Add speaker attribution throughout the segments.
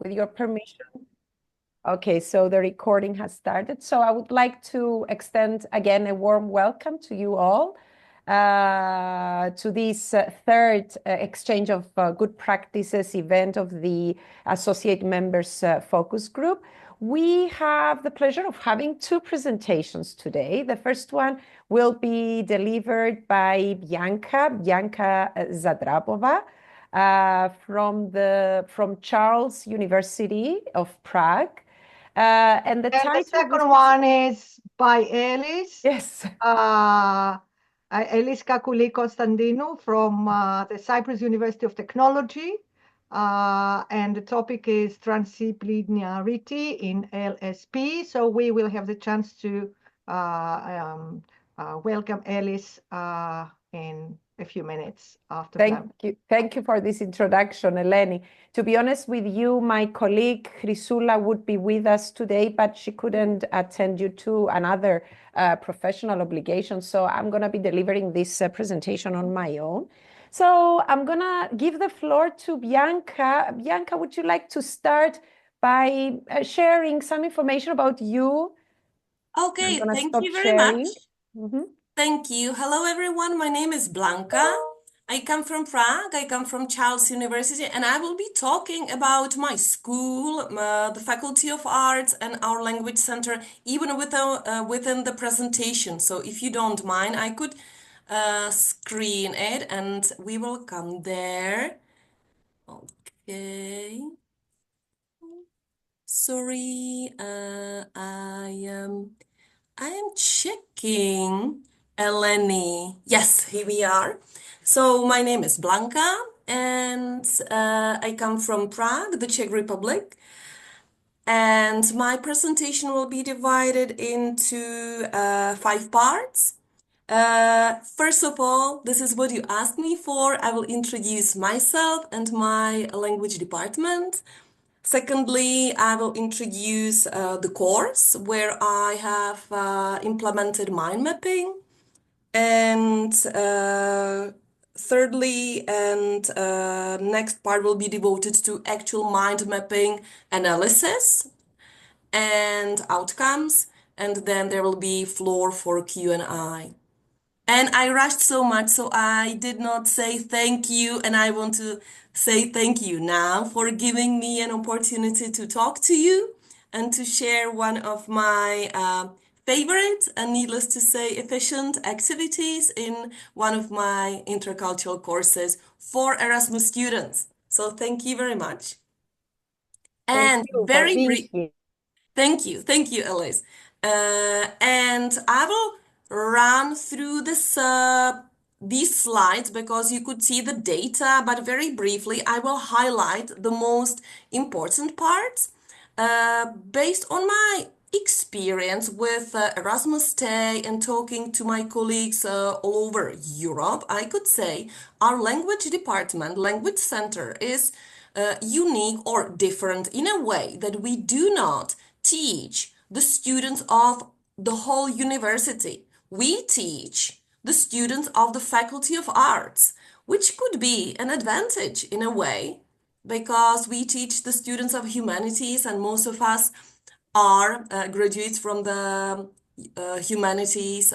Speaker 1: with your permission. Okay, so the recording has started. So I would like to extend again a warm welcome to you all to this third exchange of good practices event of the Associate Members Focus Group. We have the pleasure of having two presentations today. The first one will be delivered by Blanka Zádrapová from Charles University of Prague. And the
Speaker 2: second one is by Elis.
Speaker 1: Yes.
Speaker 2: Elis Kakoulli Constantinou from the Cyprus University of Technology. And the topic is Transdisciplinarity in LSP. So we will have the chance to welcome Elis in a few minutes after that.
Speaker 1: Thank you for this introduction, Eleni. To be honest with you, my colleague Chryso would be with us today, but she couldn't attend due to another professional obligation. So I'm going to be delivering this presentation on my own. So I'm going to give the floor to Blanka. Blanka, would you like to start by sharing some information about you?
Speaker 3: Okay, thank you very much.
Speaker 1: Mm-hmm.
Speaker 3: Thank you. Hello, everyone. My name is Blanka. I come from Prague. I come from Charles University, and I will be talking about my school, the Faculty of Arts, and our language center, even within the presentation. So if you don't mind, I could screen it, and we will come there. Okay. Sorry, I am checking. Eleni. Yes, here we are. So my name is Blanka, and I come from Prague, the Czech Republic. And my presentation will be divided into 5 parts. First of all, this is what you asked me for. I will introduce myself and my language department. Secondly, I will introduce the course where I have implemented mind mapping. And thirdly, and next part will be devoted to actual mind mapping analysis and outcomes. And then there will be floor for Q&A. And I rushed so much, so I did not say thank you. And I want to say thank you now for giving me an opportunity to talk to you and to share one of my favorite and needless to say efficient activities in one of my intercultural courses for Erasmus students. So thank you very much. And very brief. Thank you, Elis. And I will run through this these slides because you could see the data, but very briefly I will highlight the most important parts based on my experience with Erasmus stay and talking to my colleagues all over Europe. I could say our language department, language center is unique or different in a way that we do not teach the students of the whole university. We teach the students of the Faculty of Arts, which could be an advantage in a way because we teach the students of humanities and most of us are graduates from the humanities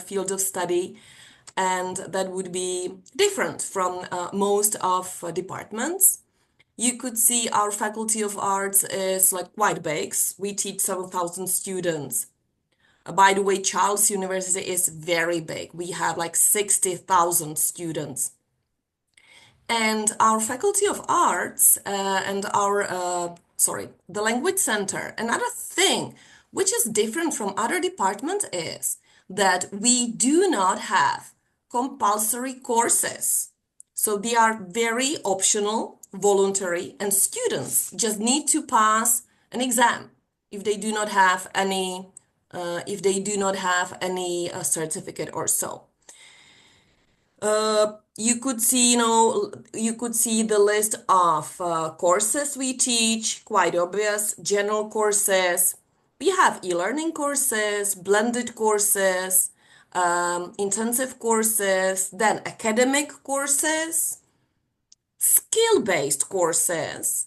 Speaker 3: field of study, and that would be different from most of departments. You could see our Faculty of Arts is like quite big. We teach 7,000 students. By the way, Charles University is very big. We have like 60,000 students. And our Faculty of Arts and our, the Language Center, another thing which is different from other departments is that we do not have compulsory courses. So they are very optional, voluntary, and students just need to pass an exam if they do not have any, certificate or so. You could see, you could see the list of courses we teach, quite obvious, general courses. We have e-learning courses, blended courses, intensive courses, then academic courses, skill-based courses,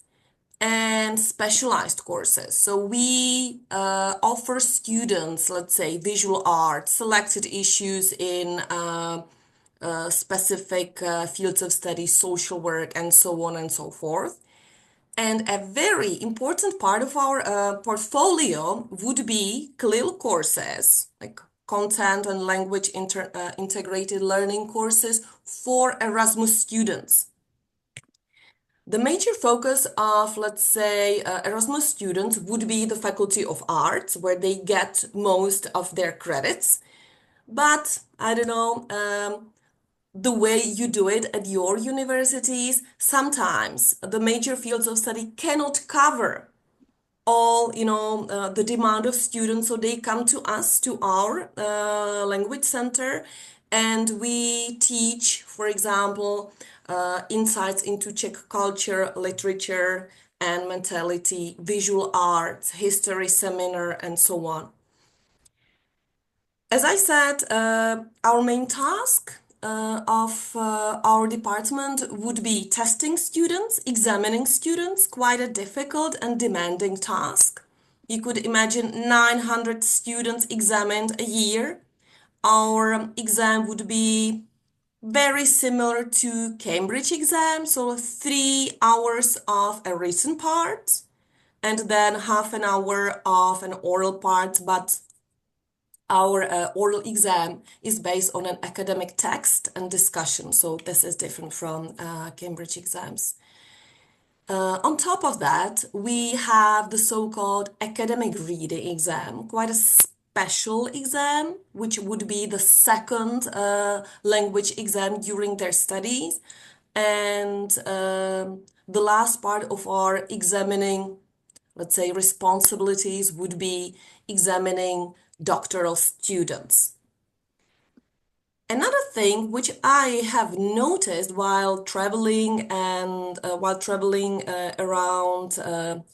Speaker 3: and specialized courses. So we offer students, let's say, visual art, selected issues in specific fields of study, social work, and so on and so forth. And a very important part of our portfolio would be CLIL courses, like content and language integrated learning courses for Erasmus students. The major focus of, let's say, Erasmus students would be the Faculty of Arts, where they get most of their credits. But I don't know, the way you do it at your universities, sometimes the major fields of study cannot cover all, the demand of students. So they come to us, to our language center, and we teach, for example, insights into Czech culture, literature, and mentality, visual arts, history seminar, and so on. As I said, our main task of our department would be testing students, examining students, quite a difficult and demanding task. You could imagine 900 students examined a year. Our exam would be very similar to Cambridge exam, so 3 hours of a written part and then half an hour of an oral part, but our oral exam is based on an academic text and discussion, so this is different from Cambridge exams. On top of that, we have the so-called academic reading exam, quite a special exam, which would be the second language exam during their studies. And the last part of our examining, let's say, responsibilities would be examining doctoral students. Another thing which I have noticed while traveling around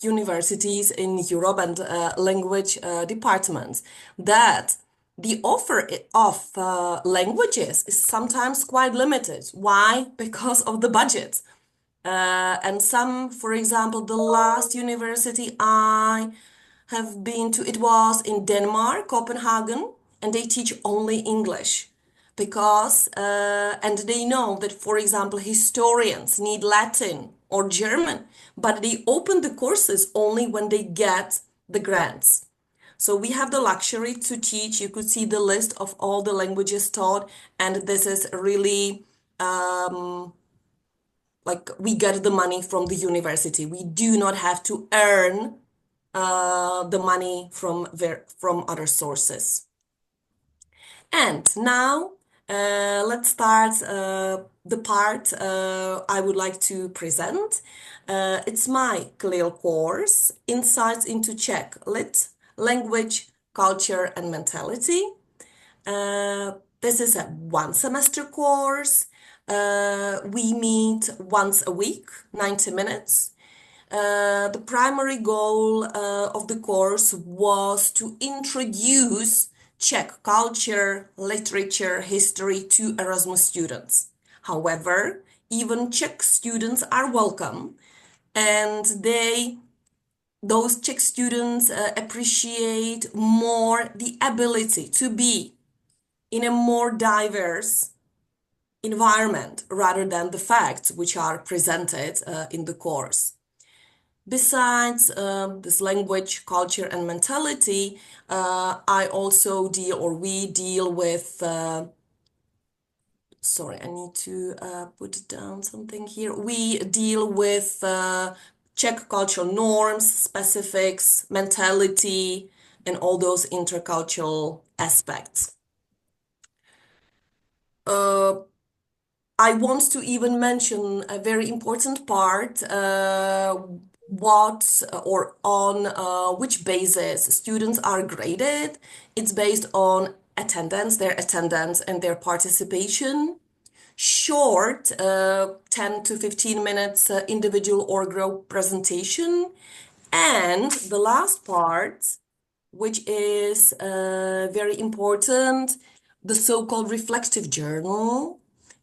Speaker 3: universities in Europe and language departments, that the offer of languages is sometimes quite limited. Why? Because of the budget. And some, for example, the last university I have been to, it was in Denmark, Copenhagen, and they teach only English because, and they know that, for example, historians need Latin or German, but they open the courses only when they get the grants. So we have the luxury to teach. You could see the list of all the languages taught, and this is really like we get the money from the university. We do not have to earn the money from other sources. And now let's start the part I would like to present. It's my CLIL course, Insights into Czech Lit, Language, Culture and Mentality. This is a one-semester course. We meet once a week, 90 minutes. The primary goal of the course was to introduce Czech culture, literature, history to Erasmus students. However, even Czech students are welcome, and those Czech students appreciate more the ability to be in a more diverse environment rather than the facts which are presented in the course. Besides this language, culture, and mentality, I also we deal with, sorry, I need to put down something here. We deal with Czech cultural norms, specifics, mentality, and all those intercultural aspects. I want to even mention a very important part, what or on which basis students are graded. It's based on attendance, their attendance and their participation. Short, 10 to 15 minutes individual or group presentation. And the last part, which is very important, the so-called reflective journal.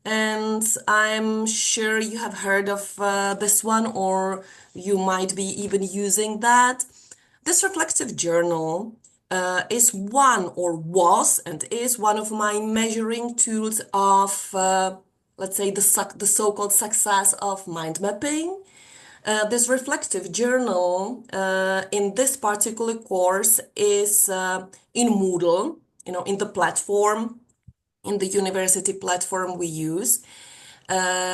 Speaker 3: and I'm sure you have heard of this one, or you might be even using that. This reflective journal is one, or was and is one of my measuring tools of, let's say, the so-called success of mind mapping. This reflective journal in this particular course is in Moodle, in the platform, in the university platform we use.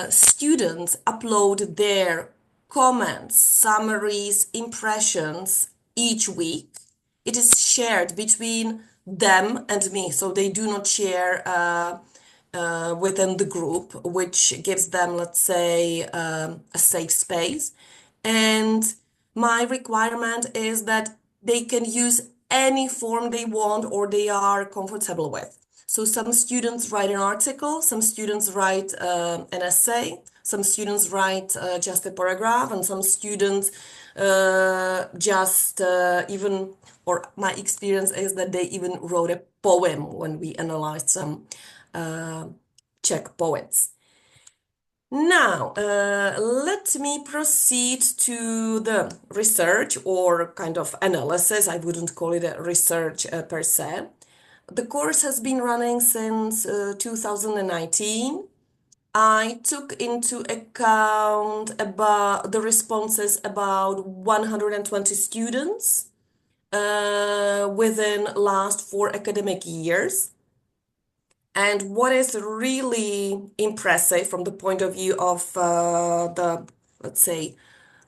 Speaker 3: Students upload their comments, summaries, impressions each week. It is shared between them and me, so they do not share within the group, which gives them, let's say, a safe space. And my requirement is that they can use any form they want or they are comfortable with. So some students write an article, some students write an essay, some students write just a paragraph, and some students or my experience is that they even wrote a poem when we analyzed some Czech poets. Now, let me proceed to the research or kind of analysis. I wouldn't call it a research per se. The course has been running since 2019. I took into account about the responses about 120 students within last 4 academic years. And what is really impressive from the point of view of the, let's say,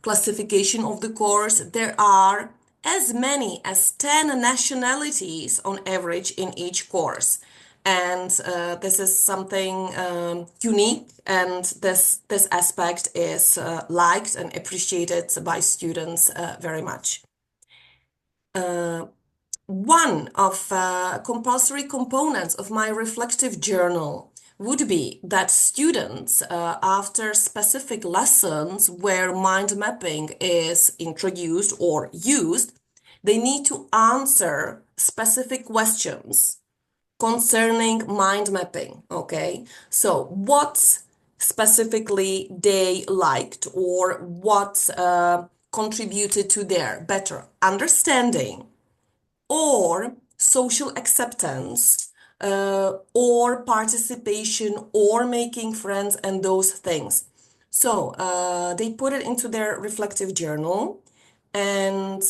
Speaker 3: classification of the course, there are as many as 10 nationalities on average in each course. And this is something unique, and this aspect is liked and appreciated by students very much. One of compulsory components of my reflective journal would be that students, after specific lessons where mind mapping is introduced or used, they need to answer specific questions concerning mind mapping, okay? So what specifically they liked, or what contributed to their better understanding, or social acceptance, or participation, or making friends, and those things. So they put it into their reflective journal, and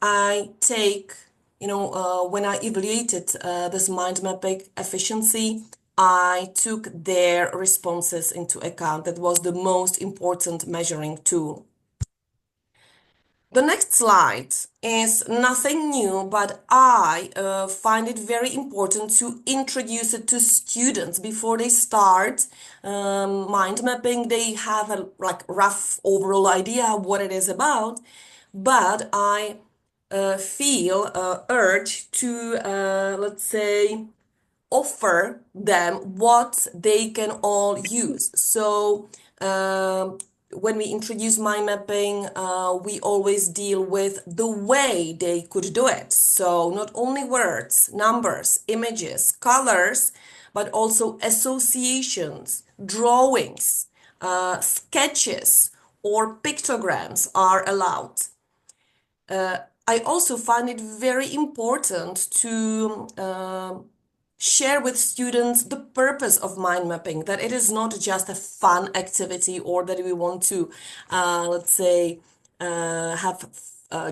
Speaker 3: I take, when I evaluated this mind mapping efficiency, I took their responses into account. That was the most important measuring tool. The next slide is nothing new, but I find it very important to introduce it to students before they start mind mapping. They have a rough overall idea what it is about, but I feel urge to, let's say, offer them what they can all use. So when we introduce mind mapping, we always deal with the way they could do it. So not only words, numbers, images, colors, but also associations, drawings, sketches, or pictograms are allowed. I also find it very important to share with students the purpose of mind mapping, that it is not just a fun activity, or that we want to, let's say, have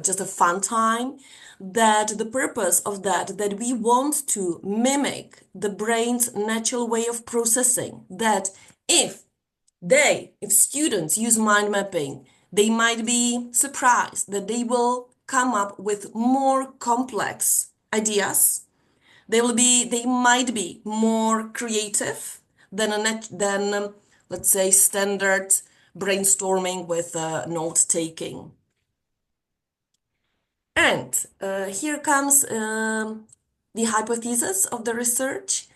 Speaker 3: just a fun time, that the purpose of that we want to mimic the brain's natural way of processing, that if students use mind mapping, they might be surprised that they will come up with more complex ideas. They might be more creative than let's say, standard brainstorming with note-taking. And here comes the hypothesis of the research.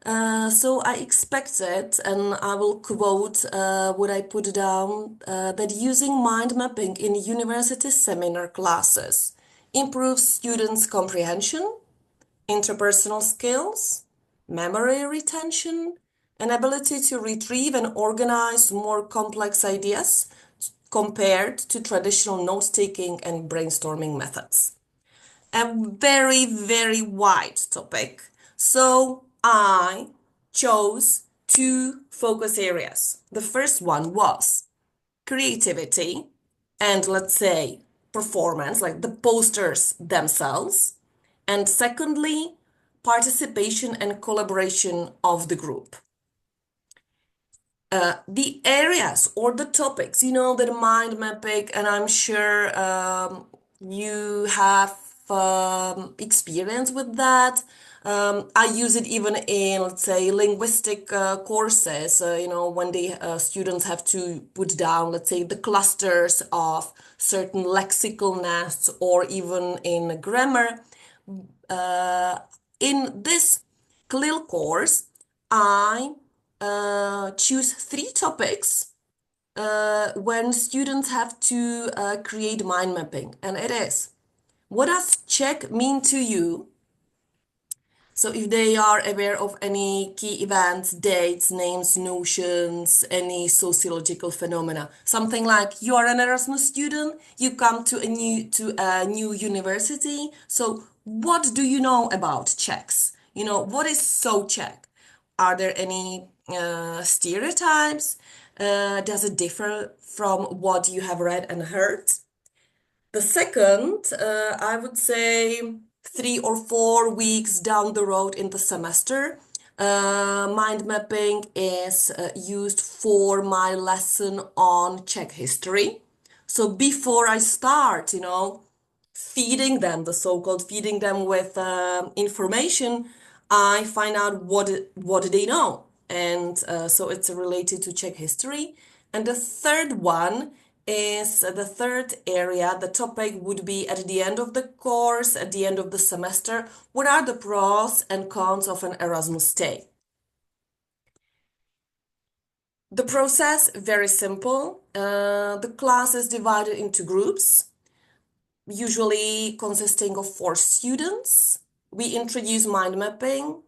Speaker 3: So I expected, and I will quote what I put down, that using mind mapping in university seminar classes improves students' comprehension, interpersonal skills, memory retention, an ability to retrieve and organize more complex ideas compared to traditional note-taking and brainstorming methods. A very, very wide topic. So I chose two focus areas. The first one was creativity and, let's say, performance, like the posters themselves. And secondly, participation and collaboration of the group. The areas or the topics, the mind mapping, and I'm sure you have experience with that. I use it even in, let's say, linguistic courses, when the students have to put down, let's say, the clusters of certain lexical nests, or even in grammar. In this CLIL course, I choose 3 topics when students have to create mind mapping, and it is, what does Czech mean to you? So if they are aware of any key events, dates, names, notions, any sociological phenomena, something like you are an Erasmus student, you come to a new university. So what do you know about Czechs? What is so Czech? Are there any stereotypes? Does it differ from what you have read and heard? The second, I would say 3 or 4 weeks down the road in the semester, mind mapping is used for my lesson on Czech history. So before I start, feeding them, the so-called feeding them with information, I find out what they know. And so it's related to Czech history. And the third one is the third area. The topic would be at the end of the course, at the end of the semester, what are the pros and cons of an Erasmus stay? The process, very simple. The class is divided into groups, usually consisting of 4 students. We introduce mind mapping.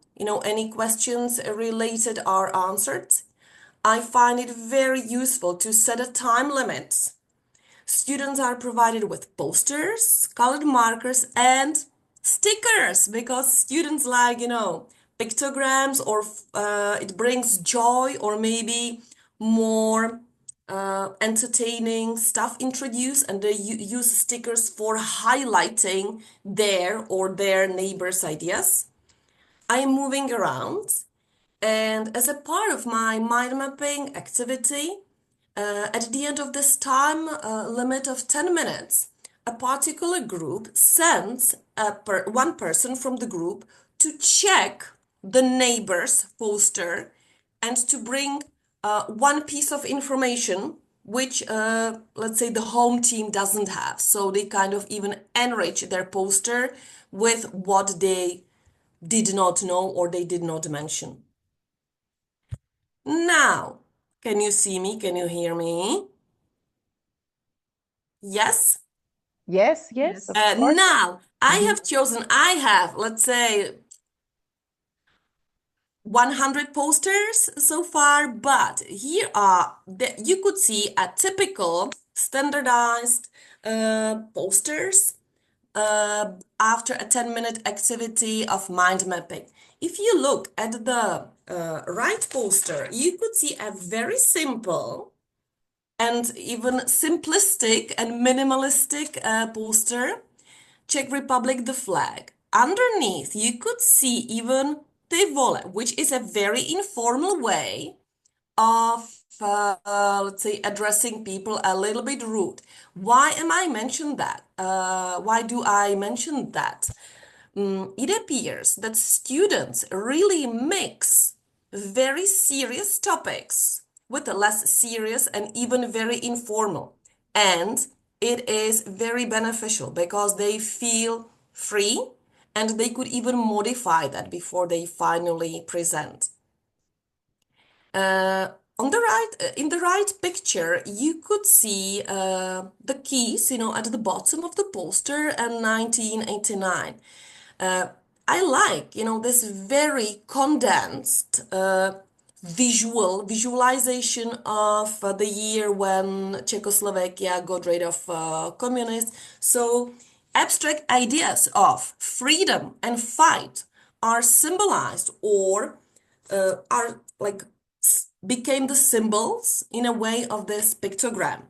Speaker 3: Any questions related are answered. I find it very useful to set a time limit. Students are provided with posters, colored markers, and stickers, because students like, pictograms, or it brings joy, or maybe more entertaining stuff introduced, and they use stickers for highlighting their or their neighbors' ideas. I am moving around, and as a part of my mind mapping activity, at the end of this time limit of 10 minutes, a particular group sends one person from the group to check the neighbor's poster and to bring one piece of information which, let's say, the home team doesn't have. So they kind of even enrich their poster with what they did not know or they did not mention. Now, can you see me? Can you hear me? Yes?
Speaker 1: Yes, of course.
Speaker 3: Now, I have, let's say, 100 posters so far, but here are, you could see a typical standardized posters after a 10-minute activity of mind mapping. If you look at the right poster, you could see a very simple and even simplistic and minimalistic poster, Czech Republic, the flag. Underneath, you could see even ty vole, which is a very informal way of, let's say, addressing people a little bit rude. Why am I mentioning that? Why do I mention that? It appears that students really mix very serious topics with less serious and even very informal. And it is very beneficial because they feel free and they could even modify that before they finally present. On the right, in the right picture, you could see the keys, at the bottom of the poster and 1989. I like, this very condensed visualization of the year when Czechoslovakia got rid of communists. So abstract ideas of freedom and fight are symbolized or are like became the symbols in a way of this pictogram.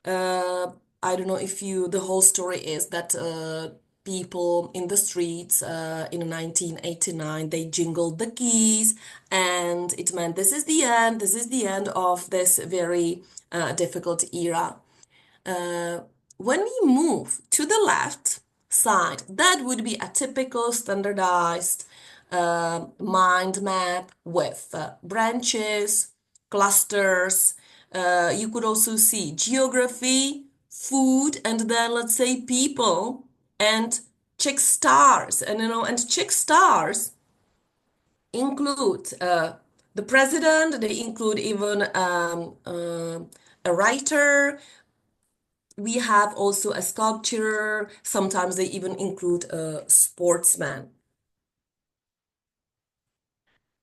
Speaker 3: I don't know if the whole story is that people in the streets in 1989, they jingled the keys and it meant this is the end of this very difficult era. When we move to the left side, that would be a typical standardized mind map with branches, clusters. You could also see geography, food, and then let's say people and Czech stars. And Czech stars include the president, they include even a writer. We have also a sculptor. Sometimes they even include a sportsman.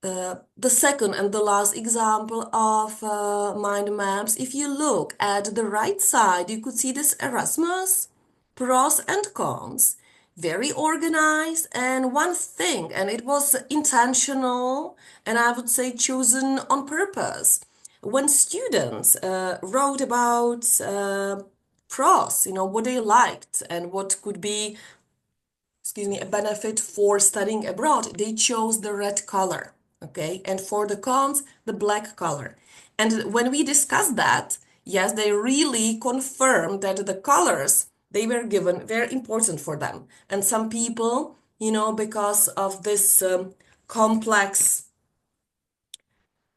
Speaker 3: The second and the last example of mind maps, if you look at the right side, you could see this Erasmus, pros and cons, very organized, and one thing, and it was intentional, and I would say chosen on purpose. When students wrote about pros, what they liked and what could be, a benefit for studying abroad, they chose the red color, okay? And for the cons, the black color. And when we discussed that, yes, they really confirmed that the colors they were given were important for them. And some people, because of this complex,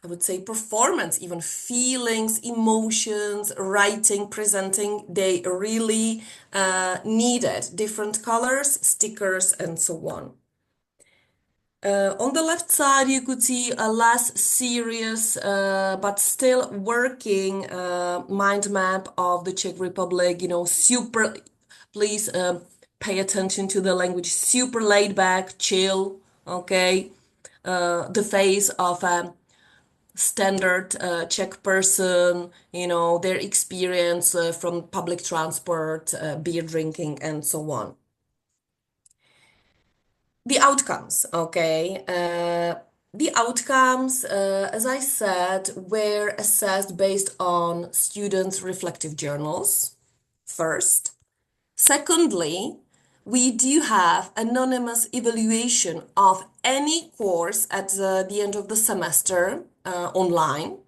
Speaker 3: I would say, performance, even feelings, emotions, writing, presenting, they really needed different colors, stickers, and so on. On the left side, you could see a less serious but still working mind map of the Czech Republic, super, please pay attention to the language, super laid back, chill, okay? The face of a standard Czech person, their experience from public transport, beer drinking, and so on. The outcomes, okay. The outcomes, as I said, were assessed based on students' reflective journals, first. Secondly, we do have anonymous evaluation of any course at the end of the semester online.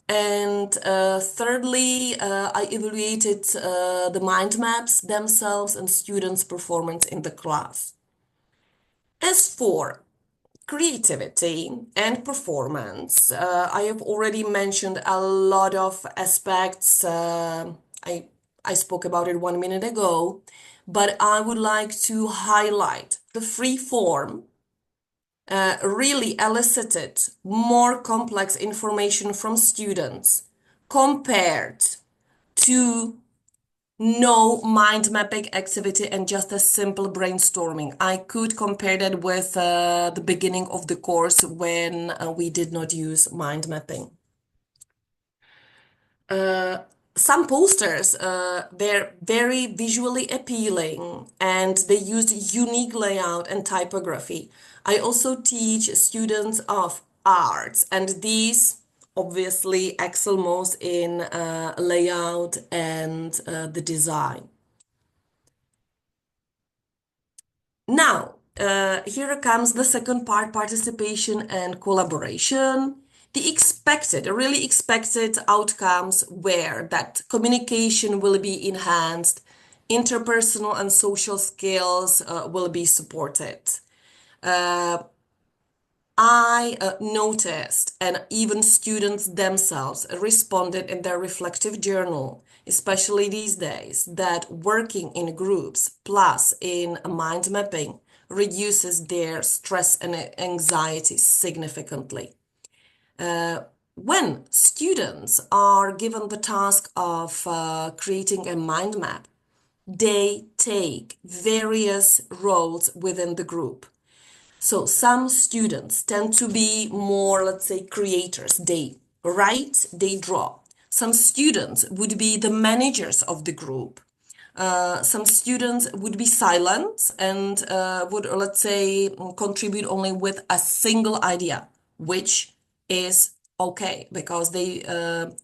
Speaker 3: And thirdly, I evaluated the mind maps themselves and students' performance in the class. As for creativity and performance, I have already mentioned a lot of aspects. I spoke about it 1 minute ago, but I would like to highlight the free form really elicited more complex information from students compared to no mind mapping activity and just a simple brainstorming. I could compare that with the beginning of the course when we did not use mind mapping. Some posters, they're very visually appealing and they used unique layout and typography. I also teach students of arts and these obviously excel most in layout and the design. Now, here comes the second part, participation and collaboration. The really expected outcomes were that communication will be enhanced, interpersonal and social skills will be supported. I noticed, and even students themselves responded in their reflective journal, especially these days, that working in groups plus in mind mapping reduces their stress and anxiety significantly. When students are given the task of creating a mind map, they take various roles within the group. So some students tend to be more, let's say, creators. They write, they draw. Some students would be the managers of the group. Some students would be silent and would, let's say, contribute only with a single idea, which is okay because they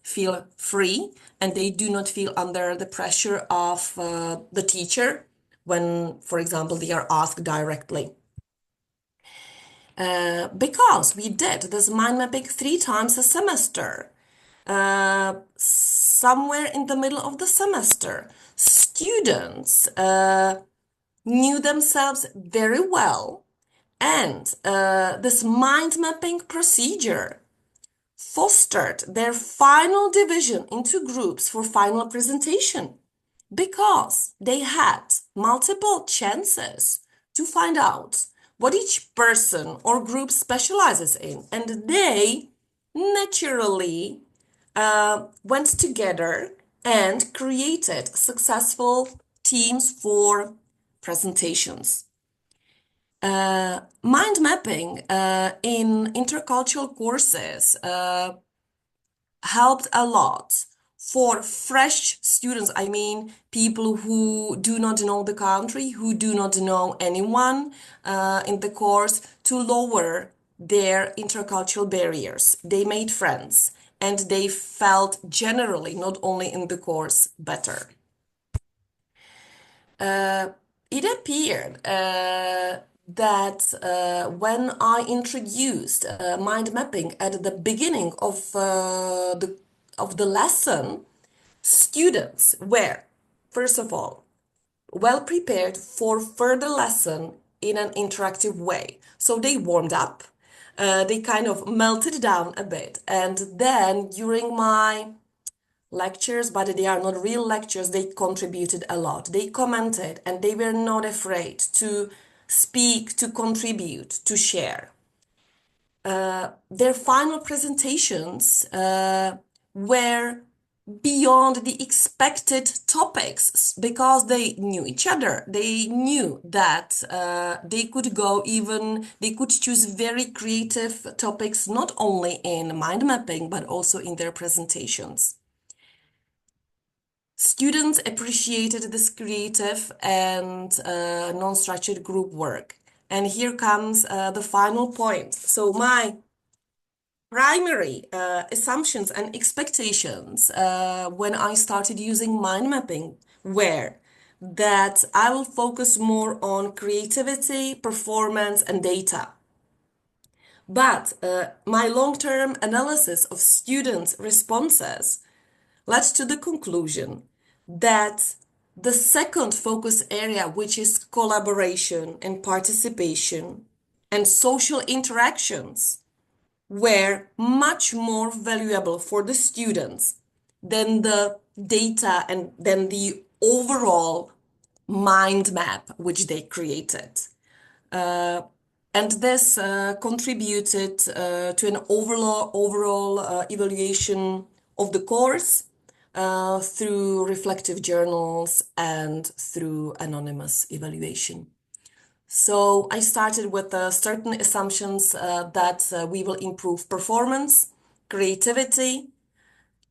Speaker 3: feel free and they do not feel under the pressure of the teacher when, for example, they are asked directly. Because we did this mind mapping 3 times a semester. Somewhere in the middle of the semester, students knew themselves very well, and this mind mapping procedure fostered their final division into groups for final presentation because they had multiple chances to find out what each person or group specializes in, and they naturally went together and created successful teams for presentations. Mind mapping in intercultural courses helped a lot for fresh students. I mean, people who do not know the country, who do not know anyone in the course, to lower their intercultural barriers. They made friends and they felt generally, not only in the course, better. It appeared that when I introduced mind mapping at the beginning of the lesson, students were, first of all, well prepared for further lesson in an interactive way. So they warmed up, they kind of melted down a bit, and then during my lectures, but they are not real lectures, they contributed a lot. They commented and they were not afraid to speak, to contribute, to share. Their final presentations were beyond the expected topics because they knew each other. They knew that they could choose very creative topics, not only in mind mapping, but also in their presentations. Students appreciated this creative and non-structured group work. And here comes the final point. So my primary assumptions and expectations when I started using mind mapping were that I will focus more on creativity, performance, and data. But my long-term analysis of students' responses led to the conclusion that the second focus area, which is collaboration and participation and social interactions, were much more valuable for the students than the data and than the overall mind map which they created. And this contributed to an overall evaluation of the course through reflective journals and through anonymous evaluation. So I started with certain assumptions that we will improve performance, creativity,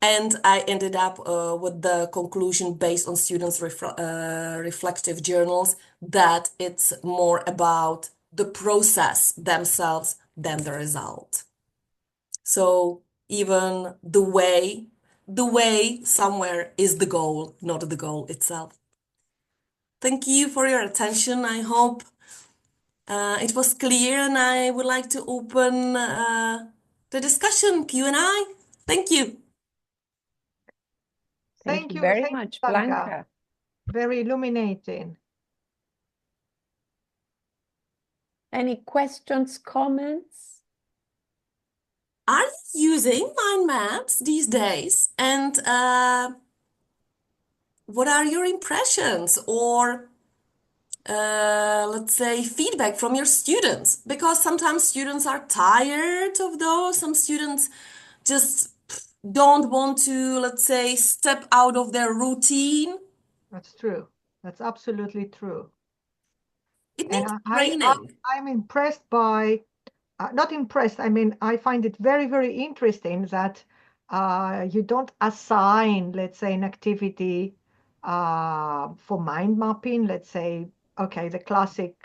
Speaker 3: and I ended up with the conclusion based on students' reflective journals that it's more about the process themselves than the result. So even the way somewhere is the goal, not the goal itself. Thank you for your attention. I hope it was clear, and I would like to open the discussion, Q&A. Thank you.
Speaker 1: Thank you very much, Blanka.
Speaker 2: Very illuminating.
Speaker 1: Any questions, comments?
Speaker 3: Are you using mind maps these days? And what are your impressions or let's say feedback from your students? Because sometimes students are tired of those. Some students just don't want to, let's say, step out of their routine.
Speaker 2: That's true. That's absolutely true.
Speaker 3: It
Speaker 2: And
Speaker 3: needs training.
Speaker 2: I'm impressed by, not impressed, I mean, I find it very, very interesting that you don't assign, let's say, an activity for mind mapping. Let's say, okay, the classic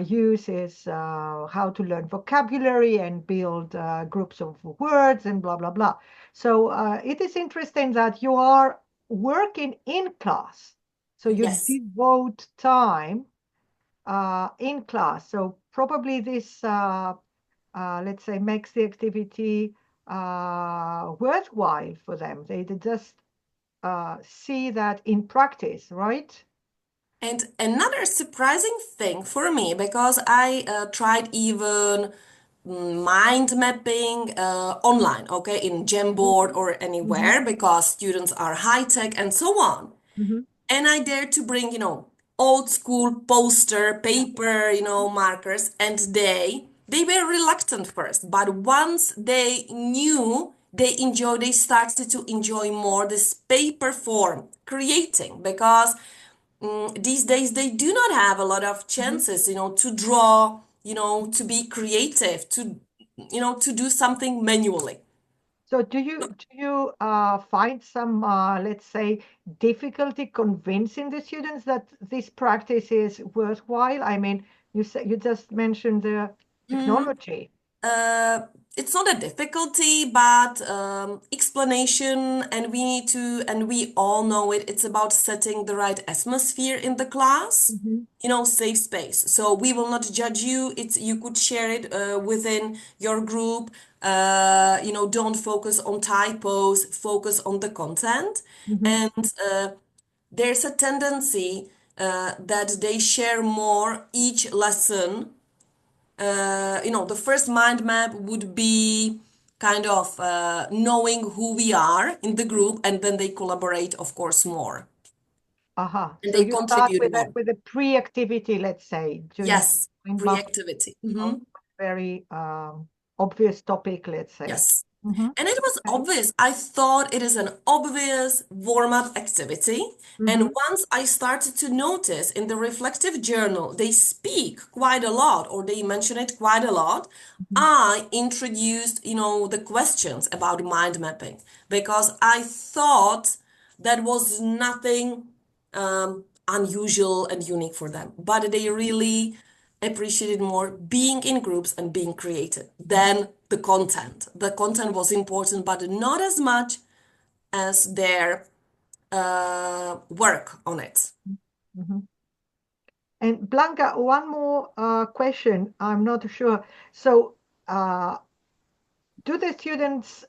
Speaker 2: use is how to learn vocabulary and build groups of words and blah, blah, blah. So it is interesting that you are working in class. So you
Speaker 3: Yes.
Speaker 2: devote time in class. So probably this, let's say, makes the activity worthwhile for them. They just see that in practice, right?
Speaker 3: And another surprising thing for me, because I tried even mind mapping online, okay, in Jamboard or anywhere, because students are high tech and so on.
Speaker 2: Mm-hmm.
Speaker 3: And I dared to bring, old school poster,
Speaker 2: Yeah.
Speaker 3: paper, markers, and they were reluctant first, but once they knew, they started to enjoy more this paper form creating, because these days they do not have a lot of
Speaker 2: Mm-hmm.
Speaker 3: chances, to draw, to be creative, to do something manually.
Speaker 2: So do you find some, let's say, difficulty convincing the students that this practice is worthwhile? I mean, you just mentioned the
Speaker 3: Mm,
Speaker 2: technology.
Speaker 3: uh, it's not a difficulty, but explanation, and we all know it. It's about setting the right atmosphere in the class,
Speaker 2: Mm-hmm.
Speaker 3: safe space. So we will not judge you. You could share it within your group. Don't focus on typos, focus on the content.
Speaker 2: Mm-hmm.
Speaker 3: And there's a tendency that they share more each lesson. The first mind map would be kind of knowing who we are in the group, and then they collaborate, of course, more,
Speaker 2: Aha.
Speaker 3: and
Speaker 2: So
Speaker 3: they
Speaker 2: you start
Speaker 3: contribute more.
Speaker 2: with a pre-activity, let's say, during
Speaker 3: Yes,
Speaker 2: mind map
Speaker 3: pre-activity.
Speaker 2: on very obvious topic, let's say.
Speaker 3: Yes.
Speaker 2: Mm-hmm.
Speaker 3: And it was
Speaker 2: Okay.
Speaker 3: obvious. I thought it is an obvious warm-up activity.
Speaker 2: Mm-hmm.
Speaker 3: And once I started to notice in the reflective journal, they speak quite a lot, or they mention it quite a lot,
Speaker 2: Mm-hmm.
Speaker 3: I introduced, the questions about mind mapping, because I thought that was nothing unusual and unique for them. But they really appreciated more being in groups and being creative than the content. The content was important, but not as much as their work on it.
Speaker 2: Mm-hmm. And Blanka, one more question. I'm not sure. So, do the students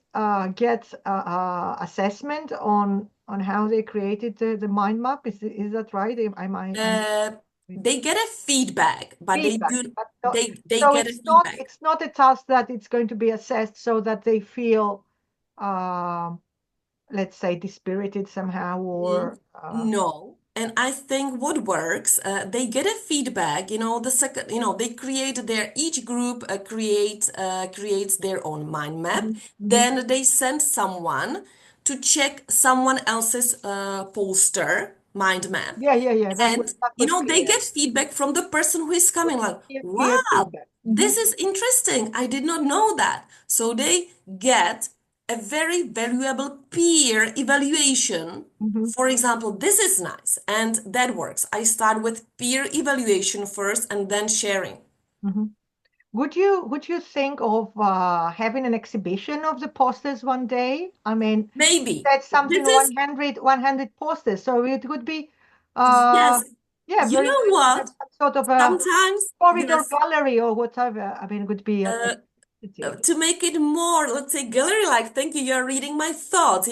Speaker 2: get assessment on how they created the mind map? Is that right? Am I
Speaker 3: Uh, they get a feedback, but
Speaker 2: feedback? But not,
Speaker 3: they
Speaker 2: so
Speaker 3: get a feedback.
Speaker 2: it's not a task that it's going to be assessed so that they feel, um, let's say, dispirited somehow
Speaker 3: Mm,
Speaker 2: or
Speaker 3: no. And I think what works, they get a feedback, the second, they create each group creates their own mind map.
Speaker 2: Mhm, mhm.
Speaker 3: Then they send someone to check someone else's poster mind map.
Speaker 2: Yeah.
Speaker 3: And,
Speaker 2: That was
Speaker 3: they
Speaker 2: clear.
Speaker 3: get feedback from the person who is coming, like,
Speaker 2: Peer
Speaker 3: wow,
Speaker 2: feedback.
Speaker 3: this is interesting. I did not know that. So they get a very valuable peer evaluation.
Speaker 2: Mhm.
Speaker 3: For example, this is nice, and that works. I start with peer evaluation first and then sharing.
Speaker 2: Mhm. Would you think of having an exhibition of the posters one day? I mean,
Speaker 3: Maybe.
Speaker 2: that's something
Speaker 3: This is,
Speaker 2: 100 posters. So it would be
Speaker 3: yes,
Speaker 2: yeah,
Speaker 3: you
Speaker 2: very
Speaker 3: know
Speaker 2: nice to have
Speaker 3: what?
Speaker 2: some sort of a
Speaker 3: Sometimes,
Speaker 2: corridor
Speaker 3: yes,
Speaker 2: gallery or whatever. I mean, it would be a
Speaker 3: uh,
Speaker 2: city.
Speaker 3: to make it more, let's say, gallery-like. Thank you. You're reading my thoughts.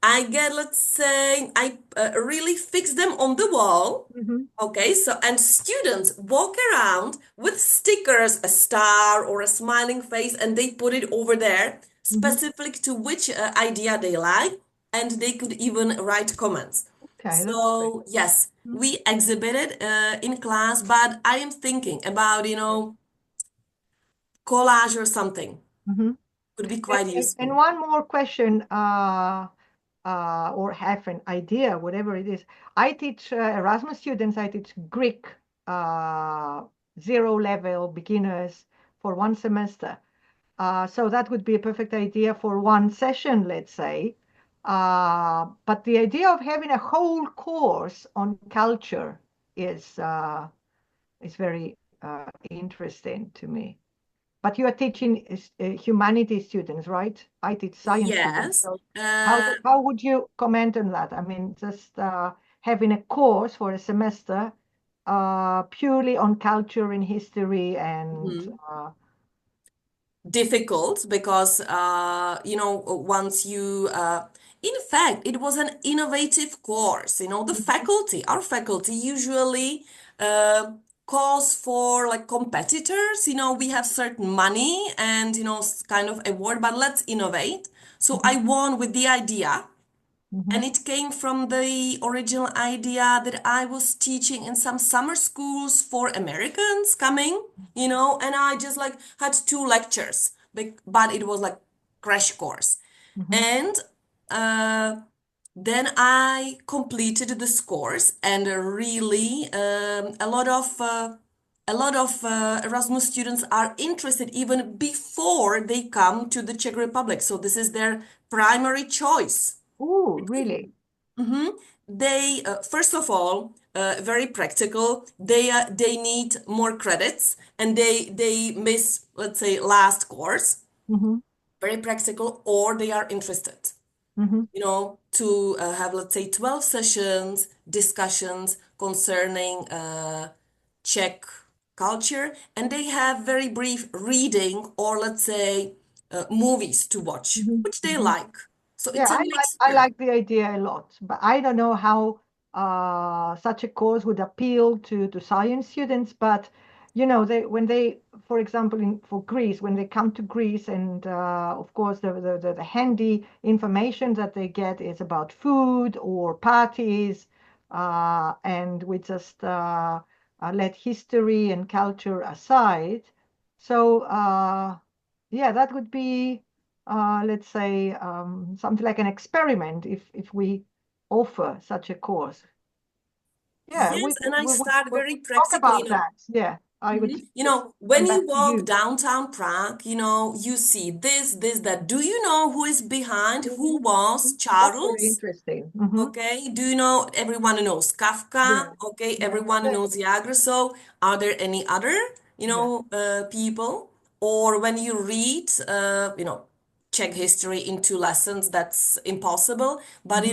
Speaker 3: I get, let's say, I really fix them on the wall.
Speaker 2: Mhm,
Speaker 3: Okay, so and students walk around with stickers, a star or a smiling face, and they put it over there,
Speaker 2: mhm.
Speaker 3: specific to which idea they like, and they could even write comments.
Speaker 2: Okay, that's great.
Speaker 3: So yes,
Speaker 2: Mhm,
Speaker 3: we exhibited in class, but I am thinking about, collage or something.
Speaker 2: mhm.
Speaker 3: Would be quite
Speaker 2: And
Speaker 3: useful.
Speaker 2: one more question, or have an idea, whatever it is. I teach Erasmus students. I teach Greek zero-level beginners for one semester. So that would be a perfect idea for one session, let's say. But the idea of having a whole course on culture is very interesting to me. But you are teaching humanities students, right? I teach science students.
Speaker 3: Yes.
Speaker 2: So how would you comment on that? I mean, just having a course for a semester purely on culture and history and
Speaker 3: Difficult because once you in fact it was an innovative course. The our faculty usually calls for like competitors. We have certain money and kind of award, but let's innovate. So I won with the idea. And it came from the original idea that I was teaching in some summer schools for Americans coming, and I just like had 2 lectures, but it was like crash course. And then I completed this course, and really a lot of Erasmus students are interested even before they come to the Czech Republic. So this is their primary choice.
Speaker 2: Oh, really?
Speaker 3: They first of all, very practical. They need more credits, and they miss, let's say, last course. Very practical, or they are interested. To have, let's say, 12 sessions, discussions concerning Czech culture, and they have very brief reading or, let's say, movies to watch, which they like. So it's a
Speaker 2: I
Speaker 3: mixture.
Speaker 2: like the idea a lot, but I don't know how such a course would appeal to science students. But when they, for example, for Greece, when they come to Greece, and of course the handy information that they get is about food or parties, and we just let history and culture aside. So yeah, that would be let's say, something like an experiment if we offer such a course. Yeah,
Speaker 3: Yes, and I start
Speaker 2: we'll
Speaker 3: very
Speaker 2: talk
Speaker 3: practically,
Speaker 2: about that. Yeah, I would
Speaker 3: when
Speaker 2: come back
Speaker 3: you
Speaker 2: to
Speaker 3: walk
Speaker 2: you.
Speaker 3: downtown Prague, you see this, that. Do you know who is behind? Who was
Speaker 2: That's very
Speaker 3: Charles?
Speaker 2: interesting.
Speaker 3: Okay. Do you know, everyone knows
Speaker 2: Yeah,
Speaker 3: Kafka? Okay.
Speaker 2: yeah,
Speaker 3: Everyone knows Jagr. So are there any other,
Speaker 2: yeah.
Speaker 3: people? Or when you read, Czech history in 2 lessons, that's impossible. But,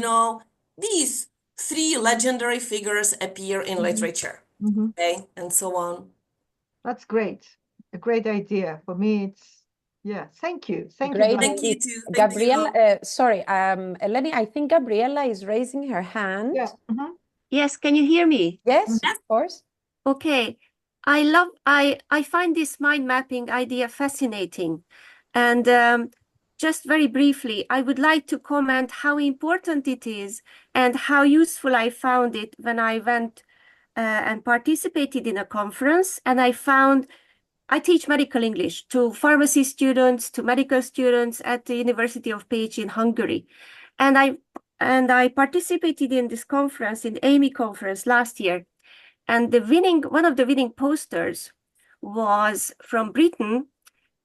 Speaker 3: these 3 legendary figures appear in literature. Okay. And so on.
Speaker 2: That's great. A great idea. For me, it's, yeah, thank you. Thank you,
Speaker 1: Great
Speaker 2: Blanka.
Speaker 3: Thank you
Speaker 1: indeed.
Speaker 3: too. Thank
Speaker 1: Gabriela,
Speaker 3: you.
Speaker 1: sorry, Eleni, I think Gabriela is raising her hand.
Speaker 2: Yeah.
Speaker 4: Yes, can you hear me?
Speaker 1: Yes, of course.
Speaker 4: Okay. I find this mind mapping idea fascinating. And just very briefly, I would like to comment how important it is and how useful I found it when I went and participated in a conference. And I teach medical English to pharmacy students, to medical students at the University of Pécs in Hungary. And I participated in this conference, in the AMI conference last year. And one of the winning posters was from Britain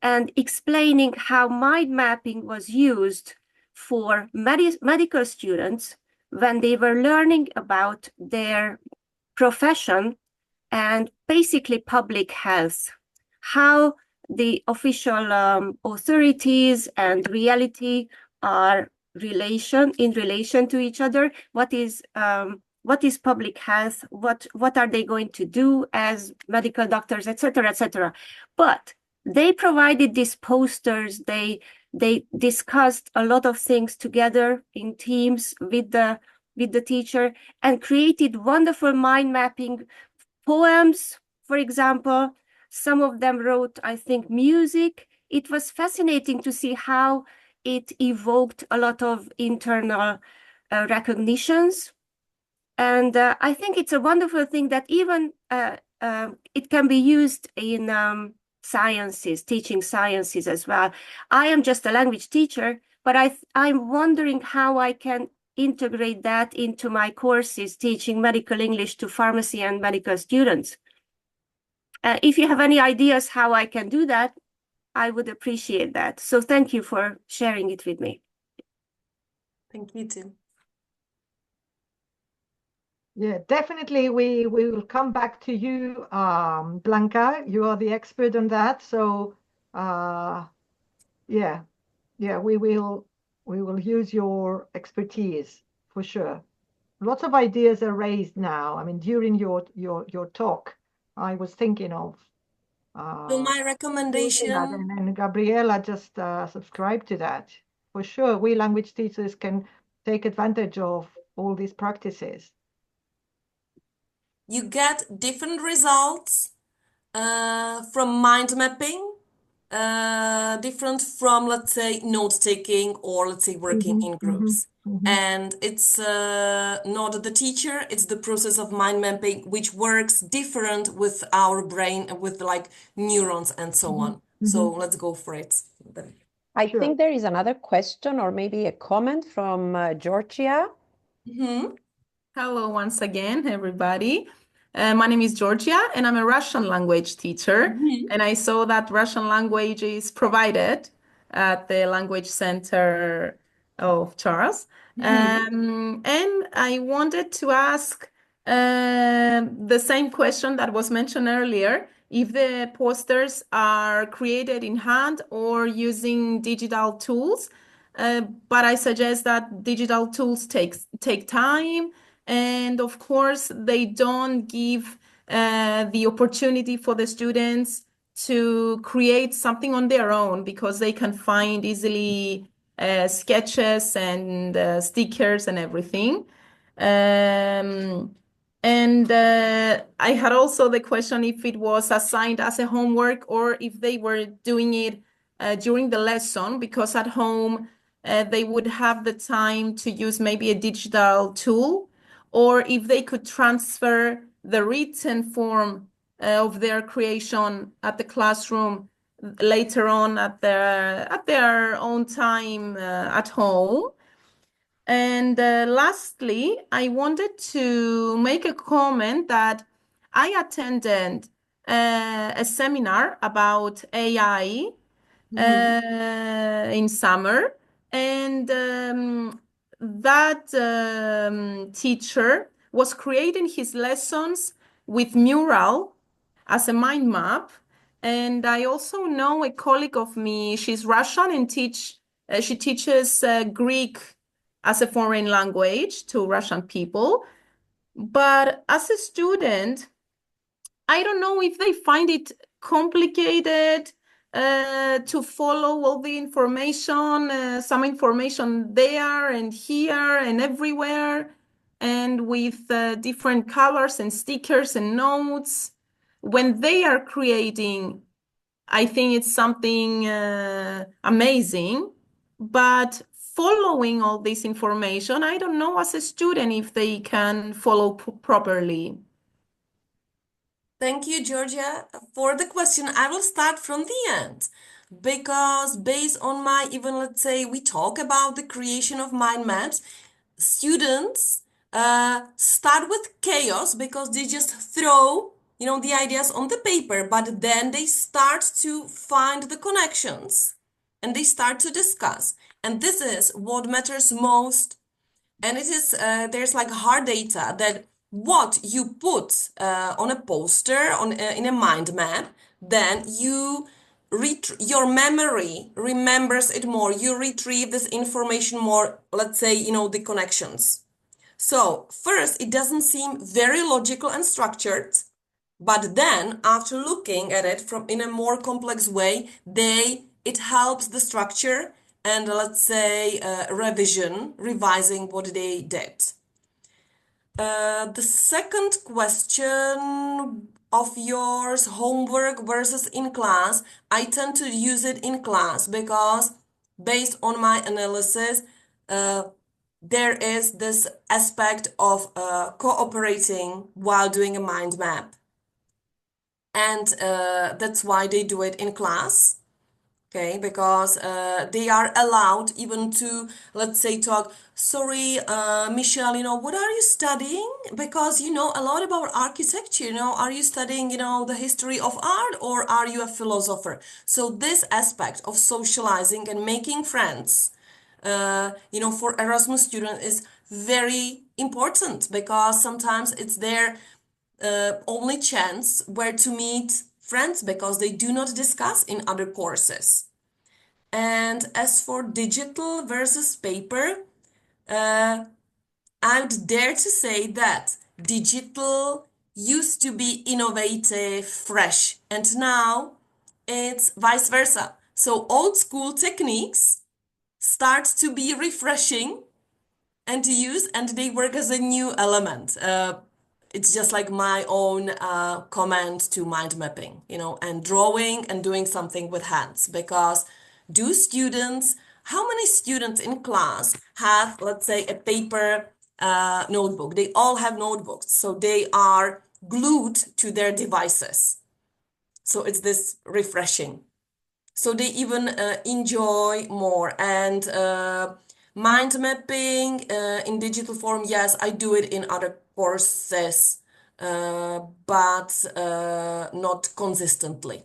Speaker 4: and explaining how mind mapping was used for medical students when they were learning about their profession and basically public health, how the official authorities and reality are in relation to each other. What is public health? What are they going to do as medical doctors, etc., etc. But they provided these posters. They discussed a lot of things together in teams with the teacher and created wonderful mind mapping poems, for example. Some of them wrote, I think, music. It was fascinating to see how it evoked a lot of internal recognitions. And I think it's a wonderful thing that even it can be used in sciences, teaching sciences as well. I am just a language teacher, but I'm wondering how I can integrate that into my courses, teaching medical English to pharmacy and medical students. if you have any ideas how I can do that, I would appreciate that. So thank you for sharing it with me.
Speaker 3: Thank you too.
Speaker 2: Yeah, definitely. We will come back to you, Blanka. You are the expert on that. So, yeah, we will use your expertise for sure. Lots of ideas are raised now. I mean, during your talk, I was thinking of
Speaker 3: So my
Speaker 2: doing that,
Speaker 3: recommendation,
Speaker 2: and Gabriela just subscribed to that. For sure, we language teachers can take advantage of all these practices.
Speaker 3: you get different results from mind mapping, different from, let's say, note taking or, let's say, working in groups. And it's not the teacher, it's the process of mind mapping, which works different with our brain, with like neurons and so on. So let's go for it.
Speaker 1: I think there is another question or maybe a comment from Georgia.
Speaker 5: Hello once again, everybody. My name is Georgia, and I'm a Russian language teacher. And I saw that Russian language is provided at the Language Center of Charles. And I wanted to ask the same question that was mentioned earlier, if the posters are created in hand or using digital tools. But I suggest that digital tools take time. And of course, they don't give the opportunity for the students to create something on their own, because they can find easily sketches and stickers and everything. And I had also the question if it was assigned as a homework or if they were doing it during the lesson, because at home they would have the time to use maybe a digital tool, or if they could transfer the written form of their creation at the classroom later on at their own time at home. And lastly, I wanted to make a comment that I attended a seminar about AI in summer, and that teacher was creating his lessons with mural as a mind map. And I also know a colleague of me, she's Russian and she teaches Greek as a foreign language to Russian people. But as a student, I don't know if they find it complicated to follow all the information, some information there and here and everywhere, and with different colors and stickers and notes. When they are creating, I think it's something amazing, but following all this information, I don't know as a student if they can follow properly.
Speaker 3: Thank you, Georgia, for the question. I will start from the end, because based on my, even let's say we talk about the creation of mind maps, students start with chaos because they just throw, the ideas on the paper, but then they start to find the connections and they start to discuss. And this is what matters most. And it is, there's like hard data that what you put on a poster, in a mind map, then your memory remembers it more. You retrieve this information more, let's say, the connections. So first, it doesn't seem very logical and structured, but then after looking at it in a more complex way, it helps the structure and, let's say, revising what they did. The second question of yours, homework versus in class, I tend to use it in class because based on my analysis, there is this aspect of cooperating while doing a mind map. And that's why they do it in class. Okay, because they are allowed even to, let's say, talk, sorry, Michelle, what are you studying? Because you know a lot about architecture, are you studying, the history of art, or are you a philosopher? So this aspect of socializing and making friends, for Erasmus students is very important, because sometimes it's their only chance where to meet friends, because they do not discuss in other courses. And as for digital versus paper, I would dare to say that digital used to be innovative, fresh, and now it's vice versa. So old school techniques start to be refreshing and to use, and they work as a new element. It's just like my own comment to mind mapping, and drawing and doing something with hands. Because how many students in class have, let's say, a paper notebook? They all have notebooks, so they are glued to their devices. So it's this refreshing. So they even enjoy more. And mind mapping in digital form, yes, I do it in other courses, but not consistently.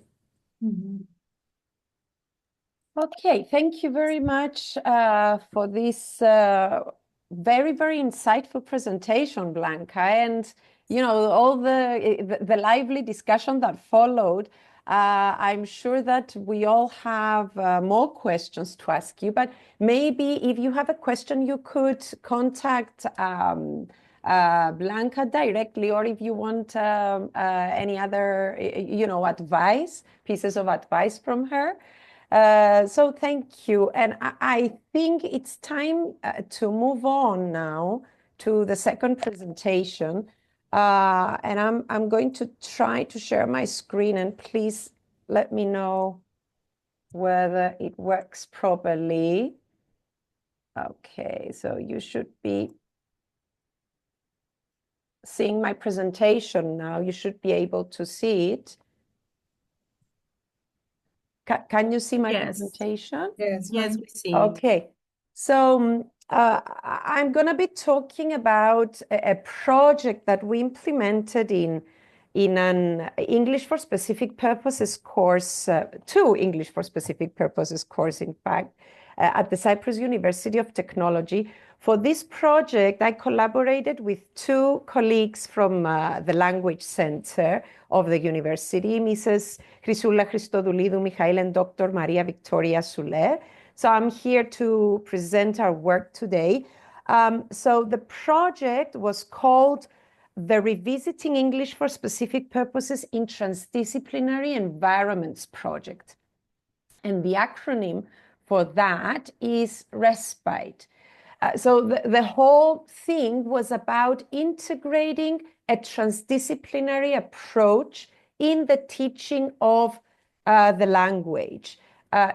Speaker 1: Okay, thank you very much for this very, very insightful presentation, Blanka, and all the lively discussion that followed. I'm sure that we all have more questions to ask you, but maybe if you have a question, you could contact Blanka directly, or if you want any other, pieces of advice from her. So thank you. And I think it's time to move on now to the second presentation. And I'm going to try to share my screen, and please let me know whether it works properly. Okay, so you should be seeing my presentation now. You should be able to see it. Can you see my presentation?
Speaker 5: Yes, we see.
Speaker 1: Okay, so I'm going to be talking about a project that we implemented in an English for Specific Purposes course, two English for Specific Purposes course, in fact, at the Cyprus University of Technology. For this project, I collaborated with two colleagues from the Language Center of the university, Mrs. Christodoulidou, Michael, and Dr. Maria Victoria Soler. So I'm here to present our work today. So the project was called the Revisiting English for Specific Purposes in Transdisciplinary Environments Project. And the acronym for that is RESPITE. So the whole thing was about integrating a transdisciplinary approach in the teaching of the language,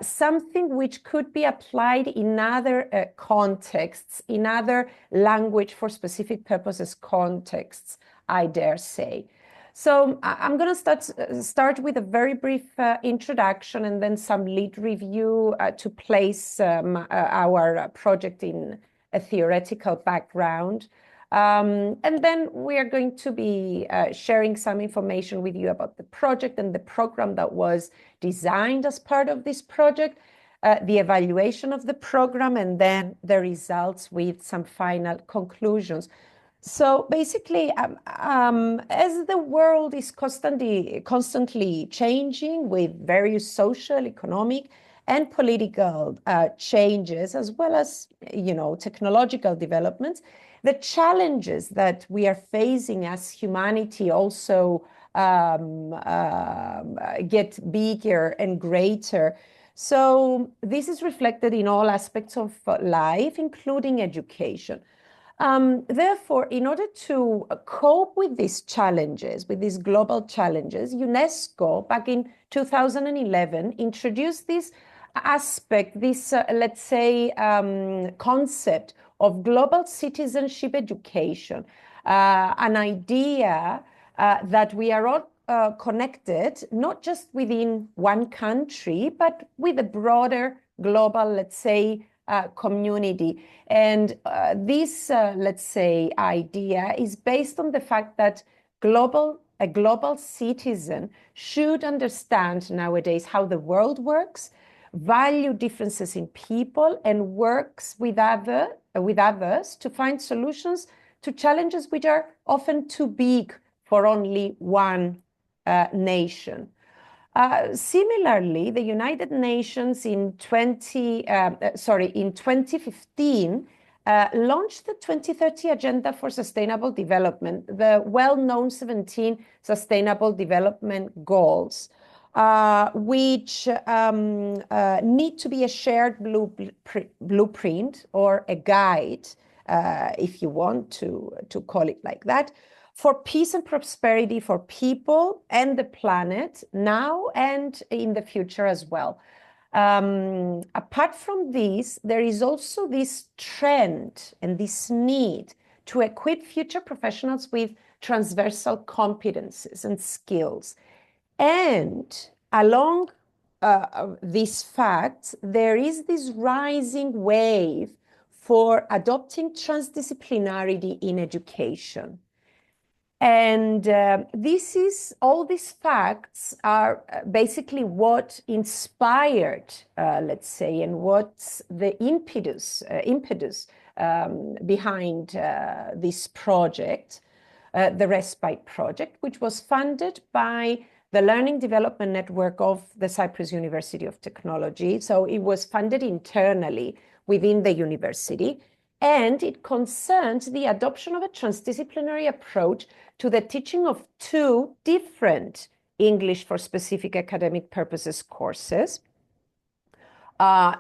Speaker 1: something which could be applied in other contexts, in other language for specific purposes contexts, I dare say. So I'm going to start with a very brief introduction, and then some lead review to place our project in a theoretical background. And then we are going to be sharing some information with you about the project and the program that was designed as part of this project, the evaluation of the program, and then the results with some final conclusions. So basically, as the world is constantly changing with various social, economic, and political changes, as well as, technological developments, the challenges that we are facing as humanity also get bigger and greater. So this is reflected in all aspects of life, including education. Therefore, in order to cope with these challenges, with these global challenges, UNESCO, back in 2011, introduced this aspect, this, let's say, concept of global citizenship education, an idea that we are connected, not just within one country, but with a broader global, let's say, community. And this, let's say, idea is based on the fact that a global citizen should understand nowadays how the world works, value differences in people, and works with others to find solutions to challenges which are often too big for only one nation. Similarly, the United Nations in 2015 launched the 2030 Agenda for Sustainable Development, the well-known 17 Sustainable Development Goals, which need to be a shared blueprint or a guide, if you want to call it like that, for peace and prosperity for people and the planet now and in the future as well. Apart from this, there is also this trend and this need to equip future professionals with transversal competences and skills. And along these facts, there is this rising wave for adopting transdisciplinarity in education. And all these facts are basically what inspired, let's say, and what's the impetus behind this project, the RESPITE project, which was funded by the Learning Development Network of the Cyprus University of Technology. So it was funded internally within the university, and it concerns the adoption of a transdisciplinary approach to the teaching of two different English for specific academic purposes courses,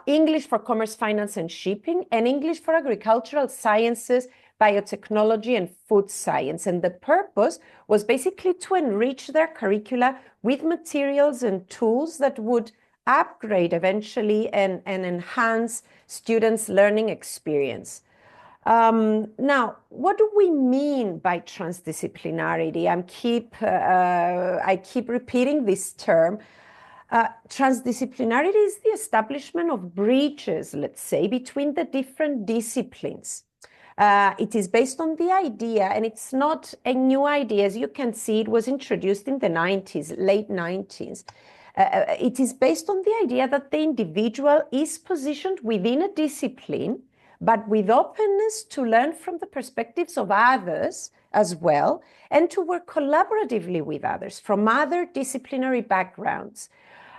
Speaker 1: English for commerce, finance, and shipping, and English for agricultural sciences, biotechnology, and food science. And the purpose was basically to enrich their curricula with materials and tools that would upgrade eventually and enhance students' learning experience. Now, what do we mean by transdisciplinarity? I keep repeating this term. Transdisciplinarity is the establishment of bridges, let's say, between the different disciplines. It is based on the idea, and it's not a new idea. As you can see, it was introduced in the 90s, late 90s. It is based on the idea that the individual is positioned within a discipline, but with openness to learn from the perspectives of others as well, and to work collaboratively with others from other disciplinary backgrounds.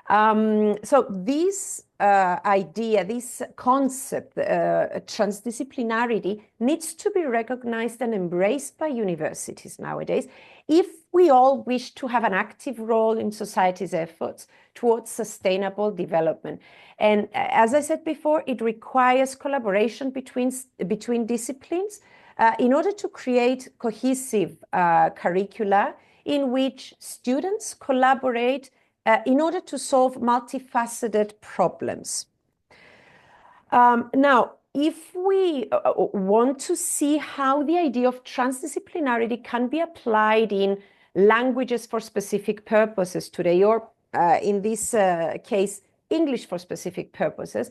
Speaker 1: So this idea, this concept, transdisciplinarity, needs to be recognized and embraced by universities nowadays if we all wish to have an active role in society's efforts towards sustainable development. And as I said before, it requires collaboration between disciplines in order to create cohesive curricula in which students collaborate in order to solve multifaceted problems. Now, if we want to see how the idea of transdisciplinarity can be applied in languages for specific purposes today, or in this case, English for specific purposes,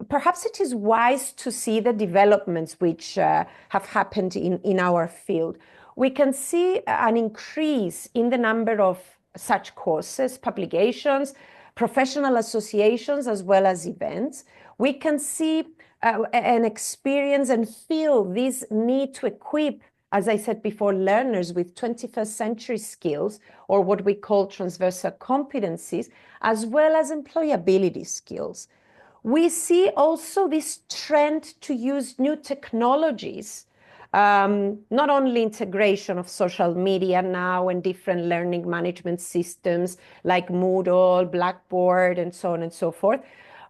Speaker 1: perhaps it is wise to see the developments which have happened in our field. We can see an increase in the number of such courses, publications, professional associations, as well as events. We can see and experience and feel this need to equip, as I said before, learners with 21st century skills, or what we call transversal competencies, as well as employability skills. We see also this trend to use new technologies, not only integration of social media now and different learning management systems like Moodle, Blackboard, and so on and so forth.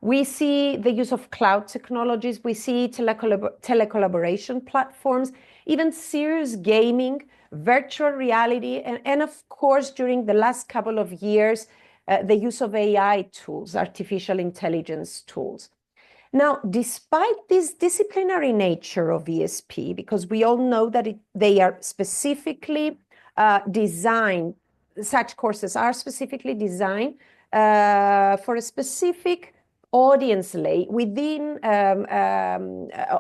Speaker 1: We see the use of cloud technologies. We see telecollaboration platforms, even serious gaming, virtual reality, and of course, during the last couple of years, the use of AI tools, artificial intelligence tools. Now, despite this disciplinary nature of ESP, because we all know that they are specifically designed such courses are specifically designed for a specific audience within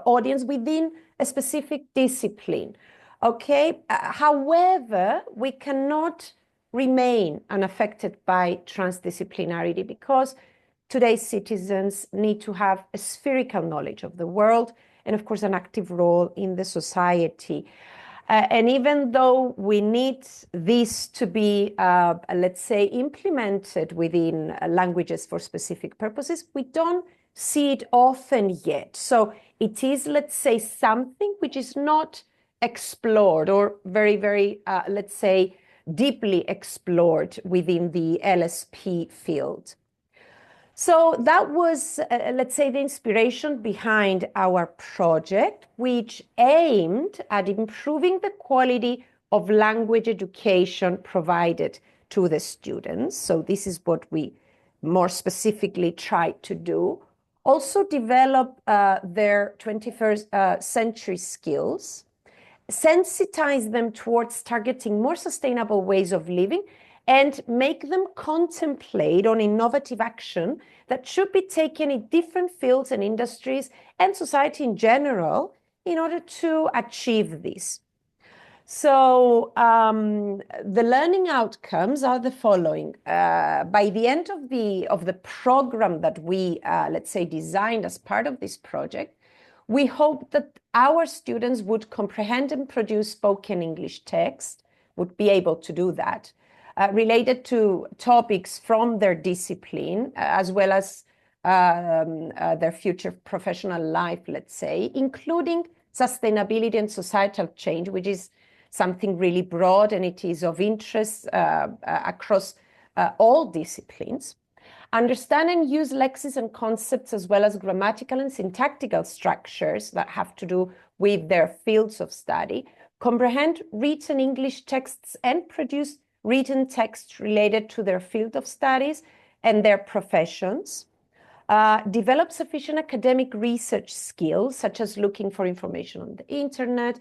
Speaker 1: audience within a specific discipline. Okay. However, we cannot remain unaffected by transdisciplinarity because today's citizens need to have a spherical knowledge of the world and, of course, an active role in the society. And even though we need this to be, let's say, implemented within languages for specific purposes, we don't see it often yet. So it is, let's say, something which is not explored or very, very, let's say, deeply explored within the LSP field. So that was, let's say, the inspiration behind our project, which aimed at improving the quality of language education provided to the students. So this is what we more specifically tried to do. Also develop their 21st century skills, sensitize them towards targeting more sustainable ways of living, and make them contemplate on innovative action that should be taken in different fields and industries and society in general in order to achieve this. So the learning outcomes are the following. By the end of the program that we, let's say, designed as part of this project, we hope that our students would comprehend and produce spoken English text, would be able to do that, related to topics from their discipline, as well as their future professional life, let's say, including sustainability and societal change, which is something really broad and it is of interest across all disciplines. Understand and use lexemes and concepts as well as grammatical and syntactical structures that have to do with their fields of study. Comprehend written English texts and produce written texts related to their field of studies and their professions. Develop sufficient academic research skills, such as looking for information on the internet,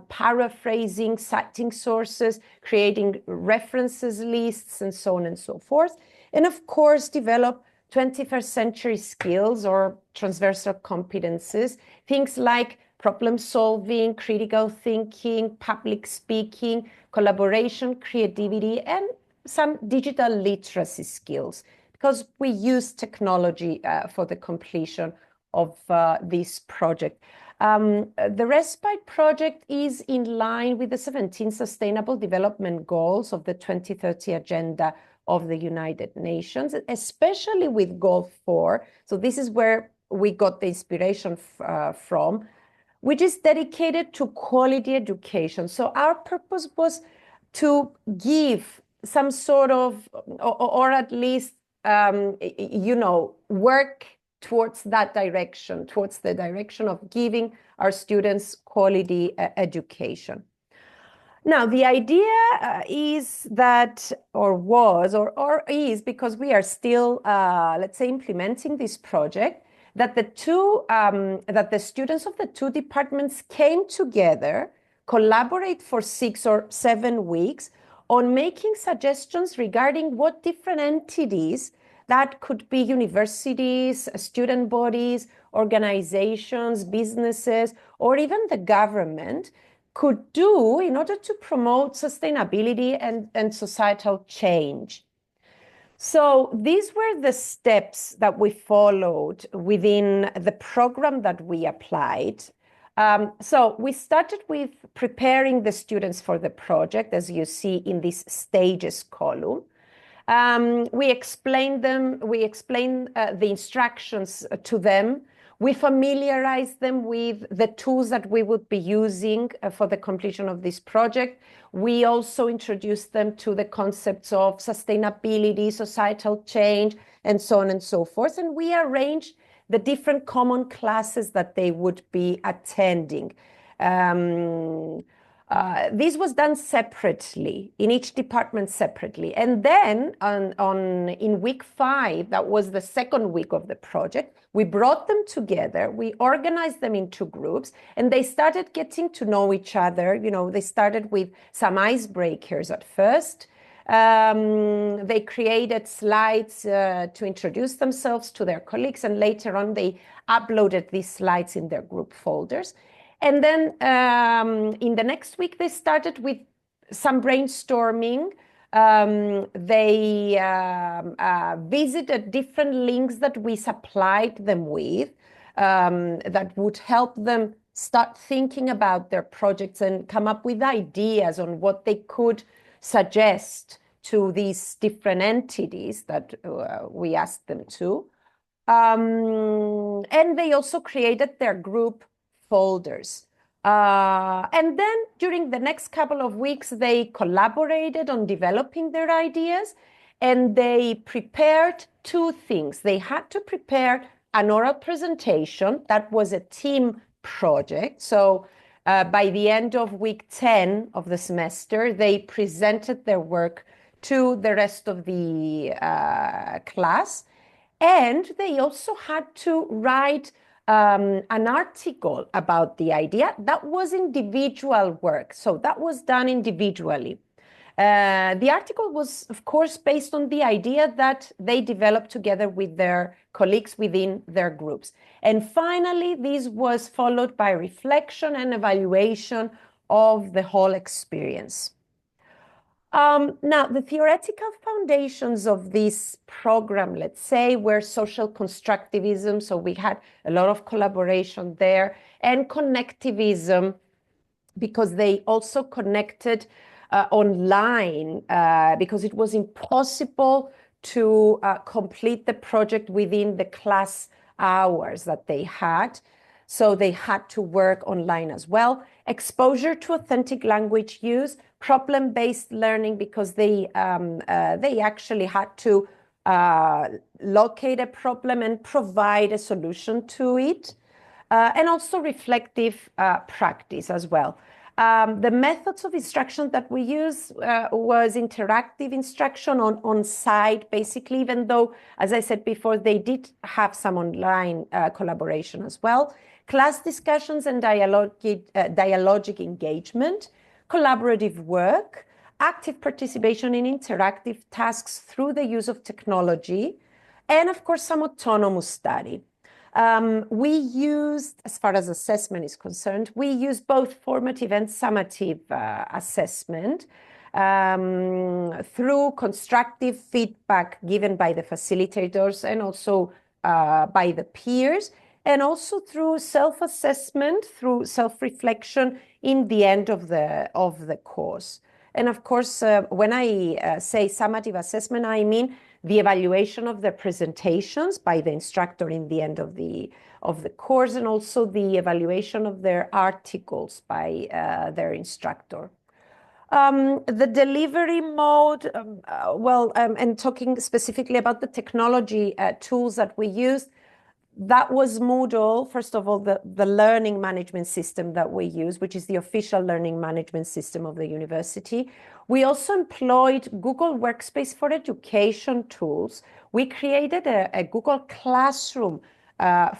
Speaker 1: paraphrasing, citing sources, creating references lists, and so on and so forth. And of course, develop 21st century skills or transversal competences, things like problem solving, critical thinking, public speaking, collaboration, creativity, and some digital literacy skills, because we use technology for the completion of this project. The RESPITE project is in line with the 17 Sustainable Development Goals of the 2030 Agenda of the United Nations, especially with Goal 4. So this is where we got the inspiration from, which is dedicated to quality education. So our purpose was to give some sort of, or at least, work towards that direction, towards the direction of giving our students quality education. Now, the idea is that, or was, or is, because we are still, let's say, implementing this project, that that the students of the two departments came together, collaborate for 6 or 7 weeks on making suggestions regarding what different entities, that could be universities, student bodies, organizations, businesses, or even the government, could do in order to promote sustainability and societal change. So these were the steps that we followed within the program that we applied. So we started with preparing the students for the project, as you see in this stages column. We explained the instructions to them. We familiarized them with the tools that we would be using for the completion of this project. We also introduced them to the concepts of sustainability, societal change, and so on and so forth. And we arranged the different common classes that they would be attending. This was done separately, in each department separately. And then in week 5, that was the second week of the project, we brought them together, we organized them into groups, and they started getting to know each other. They started with some icebreakers at first. They created slides to introduce themselves to their colleagues, and later on they uploaded these slides in their group folders. And then in the next week, they started with some brainstorming. They visited different links that we supplied them with that would help them start thinking about their projects and come up with ideas on what they could suggest to these different entities that we asked them to. And they also created their group folders. And then during the next couple of weeks, they collaborated on developing their ideas, and they prepared two things. They had to prepare an oral presentation that was a team project. So by the end of week 10 of the semester, they presented their work to the rest of the class. And they also had to write an article about the idea. That was individual work. So that was done individually. The article was, of course, based on the idea that they developed together with their colleagues within their groups. And finally, this was followed by reflection and evaluation of the whole experience. Now, the theoretical foundations of this program, let's say, were social constructivism. So we had a lot of collaboration there, and connectivism, because they also connected online because it was impossible to complete the project within the class hours that they had. So they had to work online as well. Exposure to authentic language use, problem-based learning, because they actually had to locate a problem and provide a solution to it, and also reflective practice as well. The methods of instruction that we use was interactive instruction on site, basically, even though, as I said before, they did have some online collaboration as well. Class discussions and dialogic engagement, collaborative work, active participation in interactive tasks through the use of technology, and of course, some autonomous study. We used, as far as assessment is concerned, we used both formative and summative assessment through constructive feedback given by the facilitators and also by the peers, and also through self-assessment, through self-reflection in the end of the course. And of course, when I say summative assessment, I mean the evaluation of the presentations by the instructor in the end of the course, and also the evaluation of their articles by their instructor. The delivery mode, and talking specifically about the technology tools that we used, that was Moodle, first of all, the learning management system that we use, which is the official learning management system of the university. We also employed Google Workspace for Education tools. We created a Google Classroom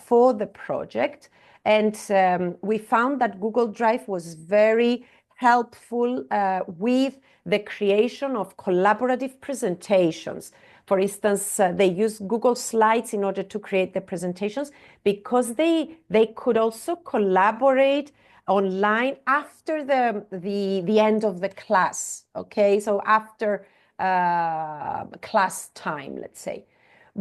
Speaker 1: for the project, and we found that Google Drive was very helpful with the creation of collaborative presentations. For instance, they used Google Slides in order to create the presentations because they could also collaborate online after the end of the class, okay? So after class time, let's say.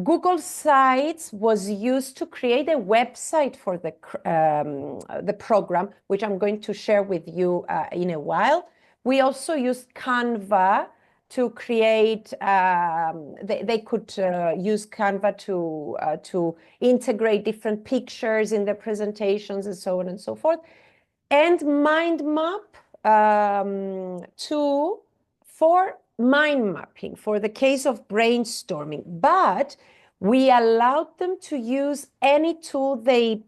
Speaker 1: Google Sites was used to create a website for the program, which I'm going to share with you in a while. We also used Canva to create, they could use Canva to integrate different pictures in the presentations and so on and so forth. And mind map for mind mapping, for the case of brainstorming. But we allowed them to use any tool they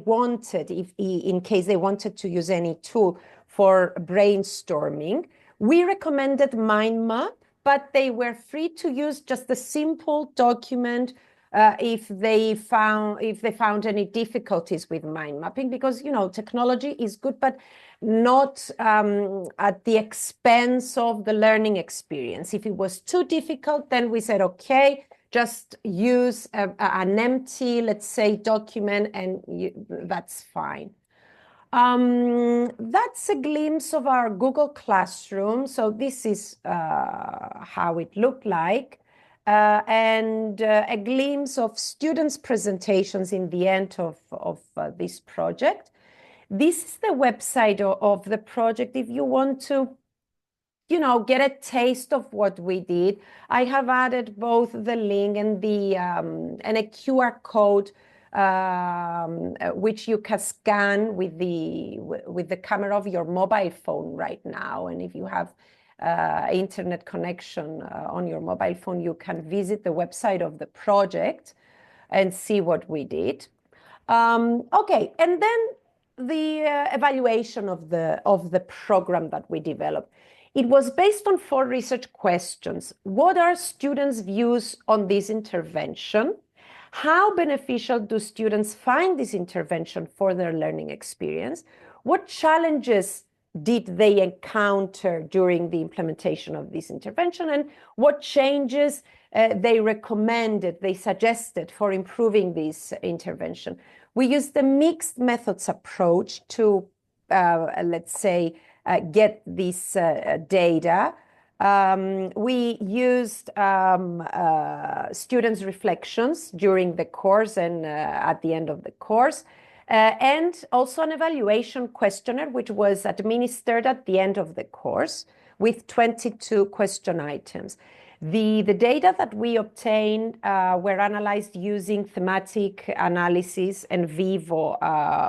Speaker 1: wanted, in case they wanted to use any tool for brainstorming. We recommended mind map, but they were free to use just a simple document if they found any difficulties with mind mapping, because, you know, technology is good, but not at the expense of the learning experience. If it was too difficult, then we said, okay, just use an empty, let's say, document, and that's fine. That's a glimpse of our Google Classroom. So this is how it looked like. And a glimpse of students' presentations in the end of this project. This is the website of the project. If you want to, you know, get a taste of what we did, I have added both the link and the and a QR code which you can scan with the camera of your mobile phone right now. And if you have internet connection on your mobile phone, you can visit the website of the project and see what we did. Okay, and then the evaluation of the program that we developed. It was based on 4 research questions. What are students' views on this intervention? How beneficial do students find this intervention for their learning experience? What challenges did they encounter during the implementation of this intervention? And what changes they recommended, they suggested for improving this intervention? We used the mixed methods approach to, let's say, get this data. We used students' reflections during the course and at the end of the course, and also an evaluation questionnaire, which was administered at the end of the course with 22 question items. The data that we obtained were analyzed using thematic analysis, and Vivo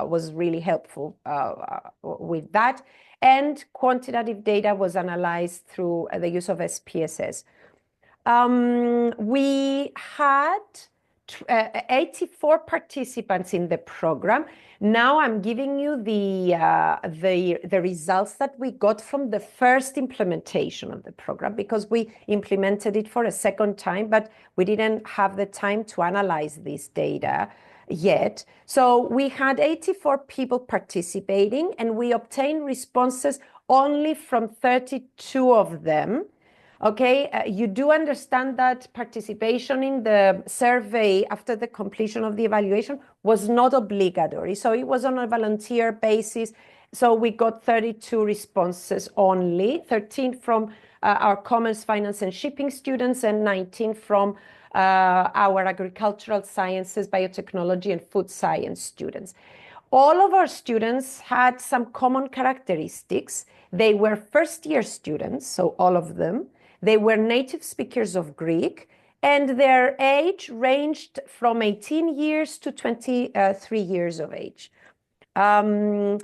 Speaker 1: was really helpful with that. And quantitative data was analyzed through the use of SPSS. We had 84 participants in the program. Now I'm giving you the results that we got from the first implementation of the program, because we implemented it for a second time, but we didn't have the time to analyze this data yet. So we had 84 people participating, and we obtained responses only from 32 of them. Okay, you do understand that participation in the survey after the completion of the evaluation was not obligatory. So it was on a volunteer basis. So we got 32 responses only, 13 from our commerce, finance, and shipping students, and 19 from our agricultural sciences, biotechnology, and food science students. All of our students had some common characteristics. They were first-year students, so all of them. They were native speakers of Greek, and their age ranged from 18 years to 23 years of age. Now,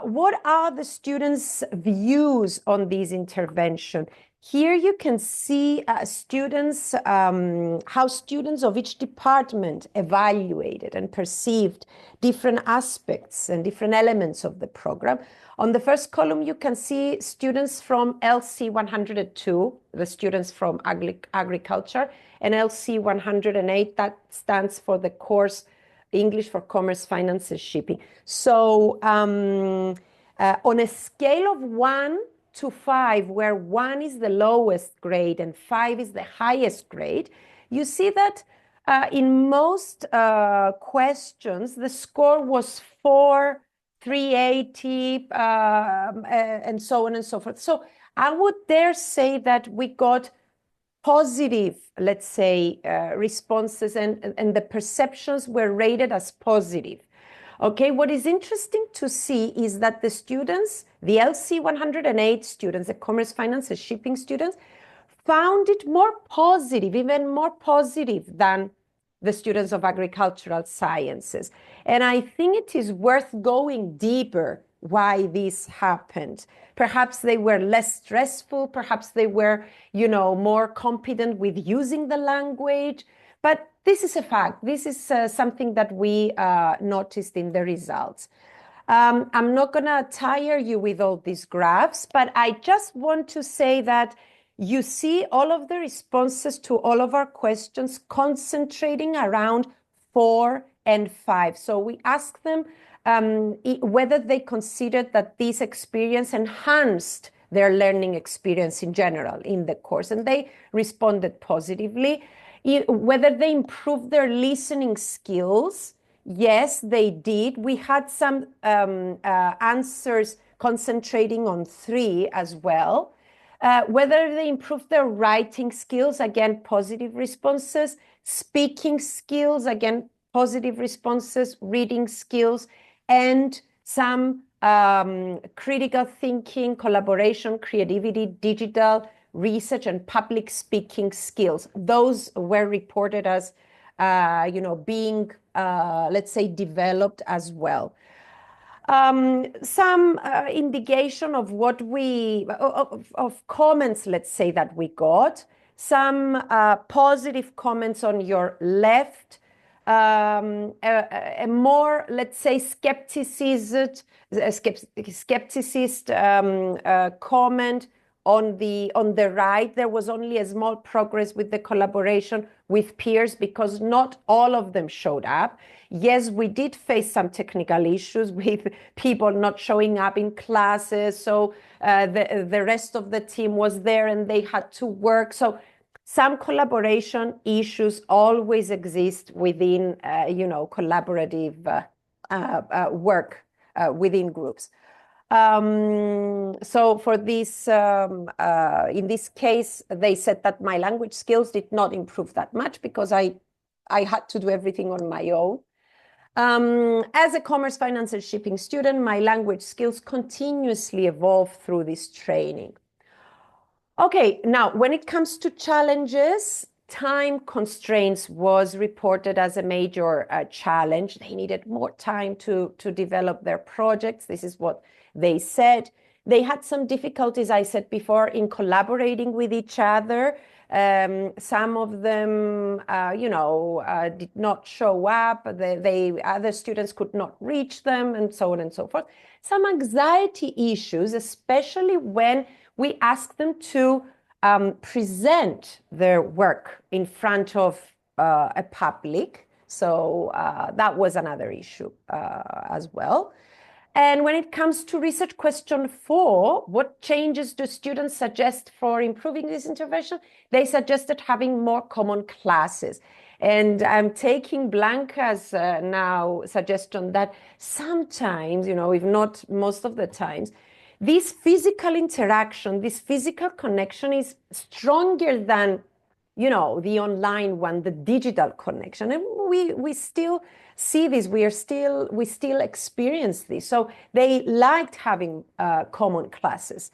Speaker 1: what are the students' views on this intervention? Here you can see students, how students of each department evaluated and perceived different aspects and different elements of the program. On the first column, you can see students from LC 102, the students from agriculture, and LC 108, that stands for the course English for Commerce, Finance, and Shipping. So on a scale of 1 to 5, where 1 is the lowest grade and 5 is the highest grade, you see that in most questions, the score was 4, 380, and so on and so forth. So I would dare say that we got positive, let's say, responses, and the perceptions were rated as positive. Okay, what is interesting to see is that the students, the LC 108 students, the commerce, finance, and shipping students, found it more positive, even more positive than the students of agricultural sciences. And I think it is worth going deeper why this happened. Perhaps they were less stressful, perhaps they were, you know, more competent with using the language, but this is a fact. This is something that we noticed in the results. I'm not gonna tire you with all these graphs, but I just want to say that you see all of the responses to all of our questions concentrating around 4 and 5. So we asked them whether they considered that this experience enhanced their learning experience in general in the course, and they responded positively. Whether they improved their listening skills, yes, they did. We had some answers concentrating on 3 as well. Whether they improved their writing skills, again, positive responses. Speaking skills, again, positive responses. Reading skills, and some critical thinking, collaboration, creativity, digital research, and public speaking skills. Those were reported as, being, let's say, developed as well. Some indication of what of comments, let's say, that we got. Some positive comments on your left. A more, let's say, skepticist comment on the right. There was only a small progress with the collaboration with peers because not all of them showed up. Yes, we did face some technical issues with people not showing up in classes, so the rest of the team was there and they had to work. So some collaboration issues always exist within, collaborative work within groups. So for this, in this case, they said that my language skills did not improve that much because I had to do everything on my own. As a commerce, finance, and shipping student, my language skills continuously evolve through this training. Okay, now when it comes to challenges, time constraints was reported as a major challenge. They needed more time to develop their projects. This is what they said. They had some difficulties, I said before, in collaborating with each other. Some of them, did not show up. Other students could not reach them, and so on and so forth. Some anxiety issues, especially when we asked them to present their work in front of a public. So that was another issue as well. And when it comes to research question 4, what changes do students suggest for improving this intervention? They suggested having more common classes. And I'm taking Blanka's now suggestion that sometimes, if not most of the times, this physical interaction, this physical connection is stronger than, the online one, the digital connection. And we still see this, we still experience this. So they liked having common classes.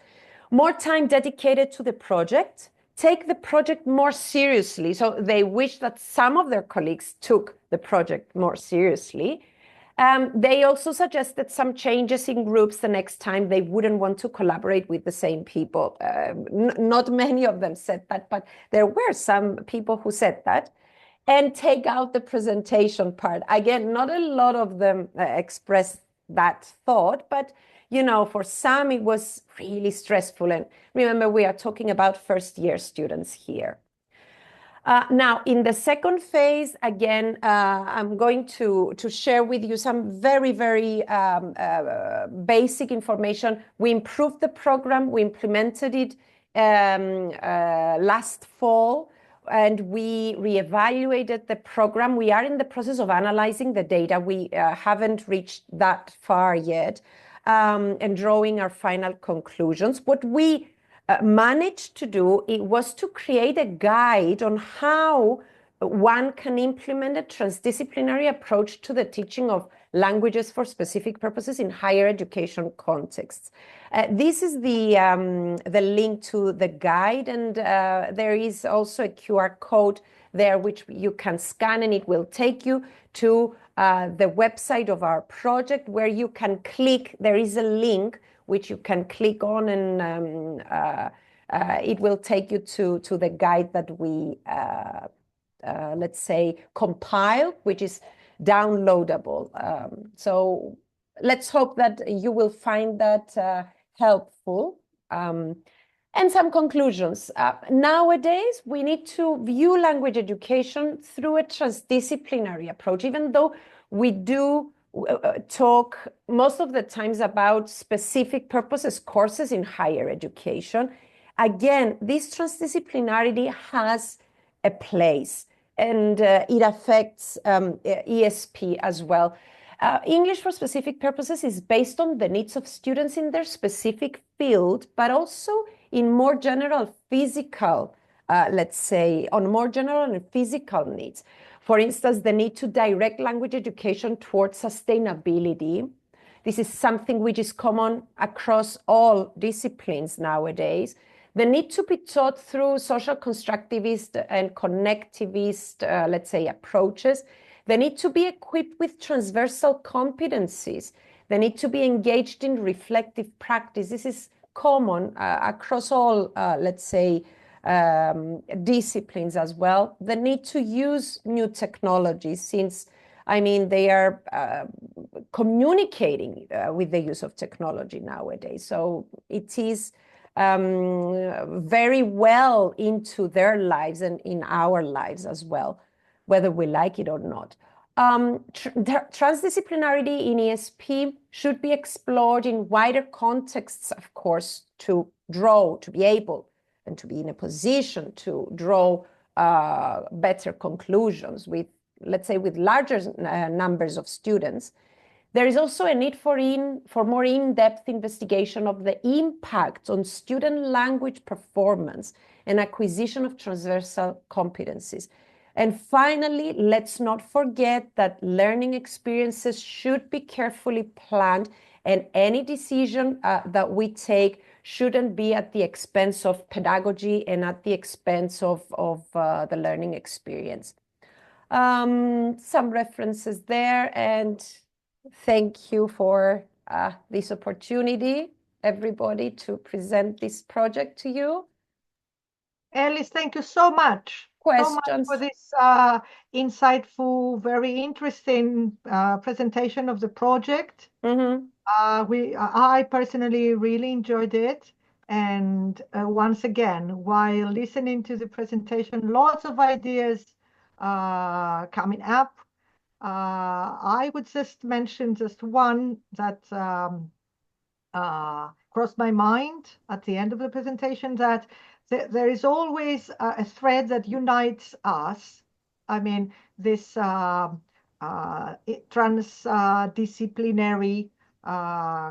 Speaker 1: More time dedicated to the project, take the project more seriously. So they wish that some of their colleagues took the project more seriously. They also suggested some changes in groups the next time. They wouldn't want to collaborate with the same people. Not many of them said that, but there were some people who said that. And take out the presentation part. Again, not a lot of them expressed that thought, but for some it was really stressful. And remember, we are talking about first-year students here. Now, in the second phase, again, I'm going to share with you some very, very basic information. We improved the program. We implemented it last fall, and we reevaluated the program. We are in the process of analyzing the data. We haven't reached that far yet, and drawing our final conclusions. What we managed to do, it was to create a guide on how one can implement a transdisciplinary approach to the teaching of languages for specific purposes in higher education contexts. This is the link to the guide, and there is also a QR code there which you can scan, and it will take you to the website of our project where you can click. There is a link which you can click on, and it will take you to the guide that we, let's say, compiled, which is downloadable. So let's hope that you will find that helpful. And some conclusions. Nowadays, we need to view language education through a transdisciplinary approach, even though we do talk most of the times about specific purposes courses in higher education. Again, this transdisciplinarity has a place, and it affects ESP as well. English for specific purposes is based on the needs of students in their specific field, but also in more general physical, let's say, on more general and physical needs. For instance, the need to direct language education towards sustainability. This is something which is common across all disciplines nowadays. The need to be taught through social constructivist and connectivist, let's say, approaches. The need to be equipped with transversal competencies. The need to be engaged in reflective practice. This is common across all, let's say, disciplines as well. The need to use new technologies, since, I mean, they are communicating with the use of technology nowadays. So it is very well into their lives and in our lives as well, whether we like it or not. Transdisciplinarity in ESP should be explored in wider contexts, of course, to be able and to be in a position to draw better conclusions with, let's say, with larger numbers of students. There is also a need for more in-depth investigation of the impact on student language performance and acquisition of transversal competencies. And finally, let's not forget that learning experiences should be carefully planned, and any decision that we take shouldn't be at the expense of pedagogy and at the expense of the learning experience. Some references there, and thank you for this opportunity, everybody, to present this project to you.
Speaker 2: Elis, thank you so much.
Speaker 1: Questions?
Speaker 2: So much for this insightful, very interesting presentation of the project.
Speaker 1: Mm-hmm.
Speaker 2: I personally really enjoyed it. And once again, while listening to the presentation, lots of ideas coming up. I would just mention just one that crossed my mind at the end of the presentation, that there is always a thread that unites us. I mean, this transdisciplinary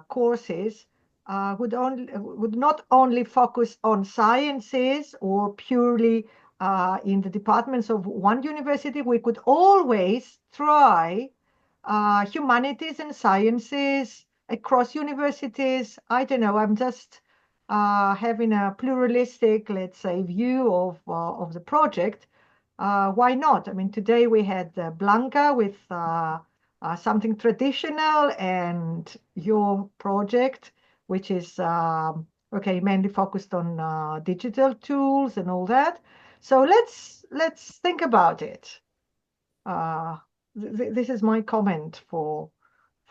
Speaker 2: courses would not only focus on sciences or purely in the departments of one university. We could always try humanities and sciences across universities. I don't know, I'm just having a pluralistic, let's say, view of the project. Why not? I mean, today we had Blanka with something traditional, and your project, which is okay, mainly focused on digital tools and all that. So let's think about it. This is my comment for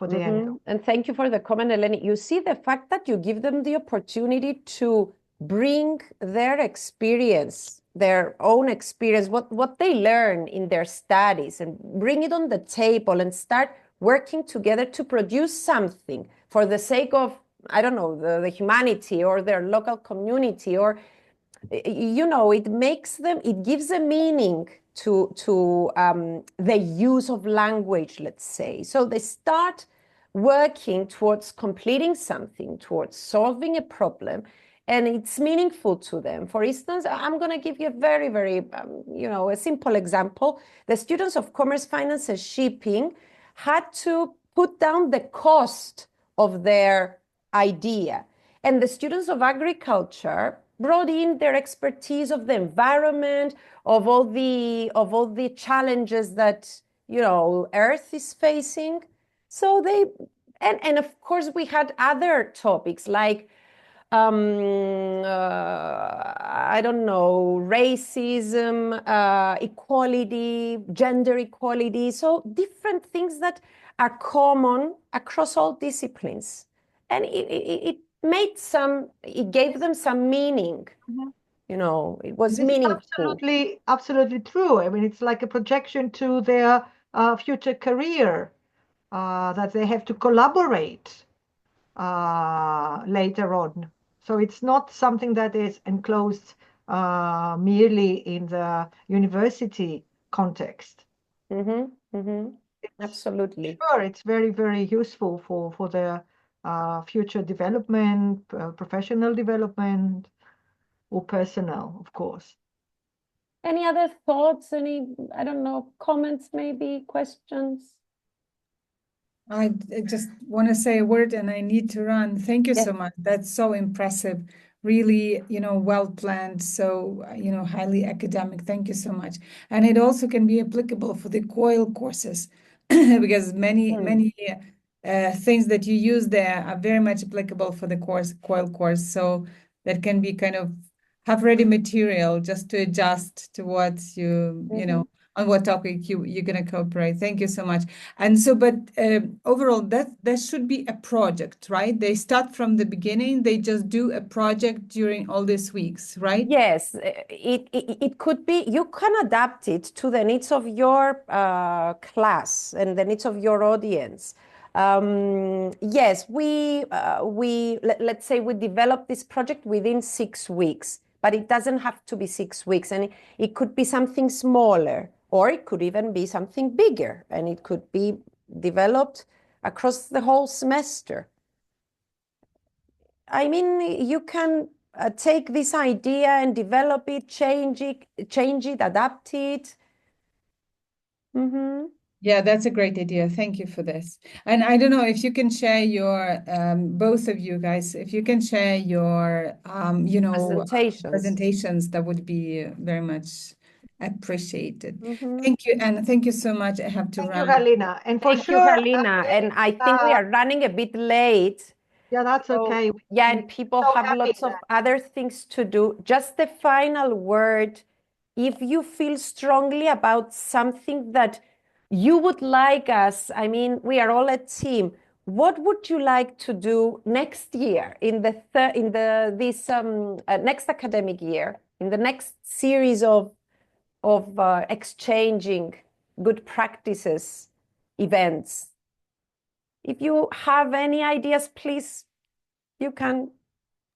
Speaker 2: the end.
Speaker 1: And thank you for the comment, Eleni. You see, the fact that you give them the opportunity to bring their experience, their own experience, what they learn in their studies, and bring it on the table and start working together to produce something for the sake of, I don't know, the humanity or their local community, or, you know, it gives a meaning to the use of language, let's say. So they start working towards completing something, towards solving a problem, and it's meaningful to them. For instance, I'm going to give you a very, very, a simple example. The students of Commerce, Finance, and Shipping had to put down the cost of their idea, and the students of Agriculture brought in their expertise of the environment, of all the challenges that, Earth is facing. So and of course we had other topics like, I don't know, racism, equality, gender equality. So different things that are common across all disciplines. And it gave them some meaning.
Speaker 2: Mm-hmm.
Speaker 1: It was meaningful.
Speaker 2: Absolutely true. I mean, it's like a projection to their future career. that they have to collaborate later on. So it's not something that is enclosed merely in the university context.
Speaker 1: Absolutely.
Speaker 2: Sure, it's very, very useful for the future development, professional development, or personnel, of course.
Speaker 1: Any other thoughts? Any, I don't know, comments, maybe, questions?
Speaker 6: I just want to say a word and I need to run. Thank you
Speaker 1: Yes.
Speaker 6: so much. That's so impressive. Really, well planned, so, highly academic. Thank you so much. And it also can be applicable for the COIL courses because many things that you use there are very much applicable for the COIL course. So that can be kind of have ready material just to adjust to what on what topic you're going to cooperate. Thank you so much. And so, but overall, that should be a project, right? They start from the beginning. They just do a project during all these weeks, right?
Speaker 1: Yes, it could be. You can adapt it to the needs of your class and the needs of your audience. Yes, let's say we develop this project within 6 weeks, but it doesn't have to be 6 weeks, and it could be something smaller. Or it could even be something bigger, and it could be developed across the whole semester. I mean, you can take this idea and develop it, change it, adapt it.
Speaker 6: Yeah, that's a great idea. Thank you for this. And I don't know if you can share your, both of you guys, if you can share your, presentations, that would be very much appreciated. Thank you, and thank you so much. I have to run.
Speaker 2: Thank you, Halina. And for
Speaker 1: Thank you,
Speaker 2: sure,
Speaker 1: Halina. And I think we are running a bit late.
Speaker 2: Yeah, that's okay.
Speaker 1: Yeah, and people have lots of other things to do. Just the final word, if you feel strongly about something that you would like us, I mean, we are all a team. What would you like to do next year in this next academic year, in the next series of exchanging good practices events? If you have any ideas, please, you can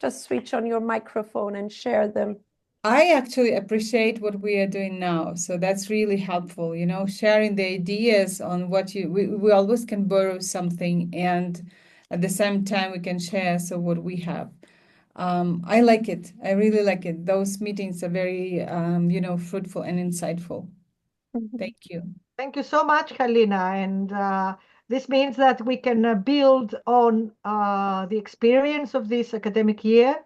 Speaker 1: just switch on your microphone and share them.
Speaker 6: I actually appreciate what we are doing now. So that's really helpful, sharing the ideas on what we always can borrow something, and at the same time we can share what we have. I like it. I really like it. Those meetings are very, fruitful and insightful. Thank you.
Speaker 2: Thank you so much, Halina. And this means that we can build on the experience of this academic year.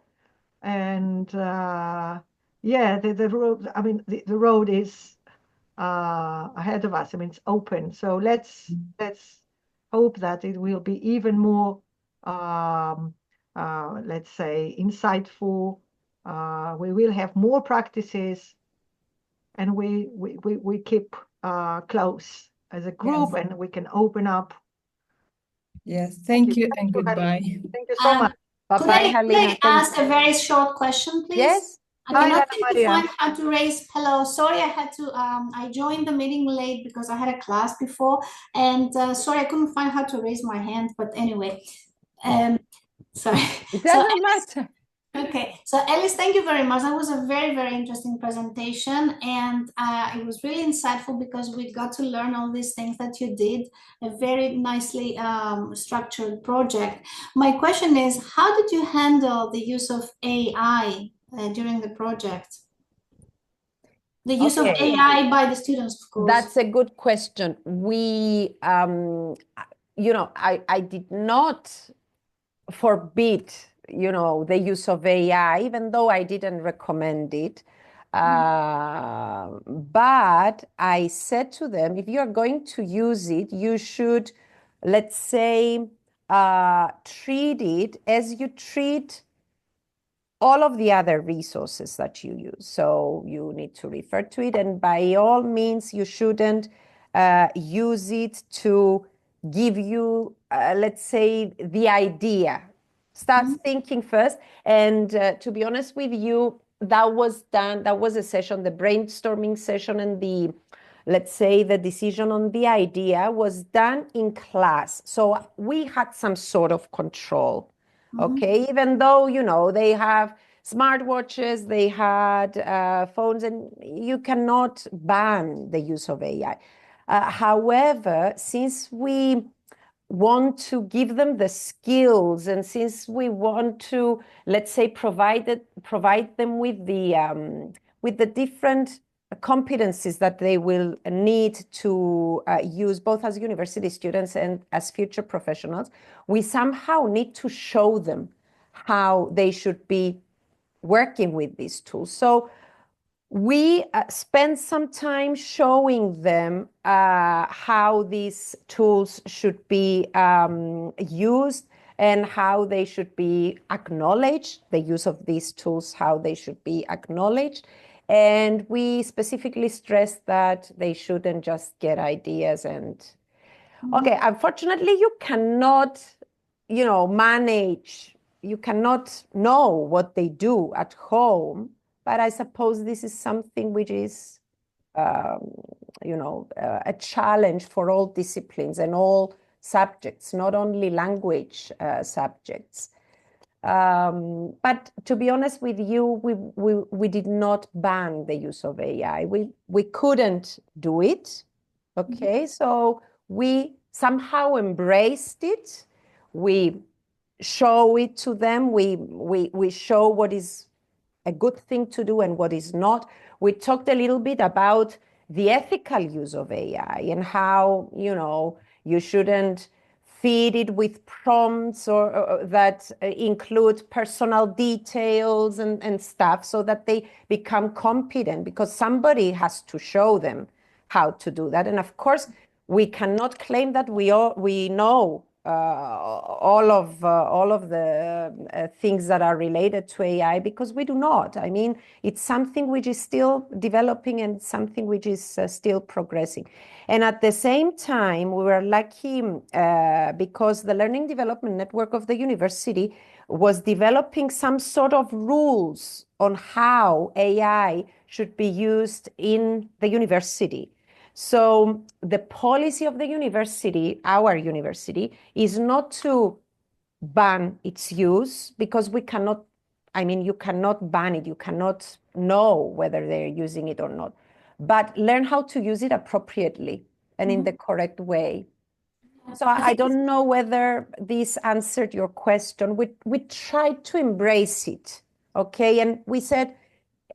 Speaker 2: And yeah, the road, I mean, the road is ahead of us. I mean, it's open. So let's hope that it will be even more, let's say, insightful. We will have more practices, and we keep close as a group,
Speaker 6: Yes.
Speaker 2: and we can open up.
Speaker 6: Yes, thank you and goodbye.
Speaker 2: Thank you so much.
Speaker 1: Bye-bye, Halina.
Speaker 7: Could I ask a very short question, please?
Speaker 1: Yes.
Speaker 7: I cannot seem to find how to raise. Hello, sorry, I had to. I joined the meeting late because I had a class before, and sorry, I couldn't find how to raise my hand. But anyway, sorry.
Speaker 1: It doesn't matter.
Speaker 7: Okay, so Elis, thank you very much. That was a very, very interesting presentation, and it was really insightful because we got to learn all these things that you did, a very nicely structured project. My question is, how did you handle the use of AI during the project? The use of AI by the students, of course.
Speaker 1: That's a good question. We, I did not forbid the use of AI, even though I didn't recommend it. But I said to them, if you're going to use it, you should, let's say, treat it as you treat all of the other resources that you use. So you need to refer to it, and by all means, you shouldn't use it to give you, let's say, the idea. Start thinking first. And to be honest with you, that was a session, the brainstorming session and the let's say, the decision on the idea was done in class. So we had some sort of control, okay? Even though, you know, they have smartwatches, they had phones, and you cannot ban the use of AI. However, since we want to give them the skills, and since we want to, let's say, provide them with the different competencies that they will need to use both as university students and as future professionals, we somehow need to show them how they should be working with these tools. So we spend some time showing them how these tools should be used and how they should be acknowledged, the use of these tools, how they should be acknowledged. And we specifically stress that they shouldn't just get ideas and, okay, unfortunately, you cannot, you know, manage, you cannot know what they do at home. But I suppose this is something which is, you know, a challenge for all disciplines and all subjects, not only language subjects. But to be honest with you, we did not ban the use of AI. We couldn't do it, okay? So we somehow embraced it. We show it to them. We show what is a good thing to do and what is not. We talked a little bit about the ethical use of AI and how, you know, you shouldn't feed it with prompts or that include personal details and stuff so that they become competent, because somebody has to show them how to do that. And of course, we cannot claim that we know all of the things that are related to AI, because we do not. I mean, it's something which is still developing and something which is still progressing. And at the same time, we were lucky because the Learning Development Network of the university was developing some sort of rules on how AI should be used in the university. So the policy of the university, our university, is not to ban its use, because we cannot, I mean, you cannot ban it. You cannot know whether they're using it or not, but learn how to use it appropriately and in the correct way. So I don't know whether this answered your question. We tried to embrace it, okay? And we said,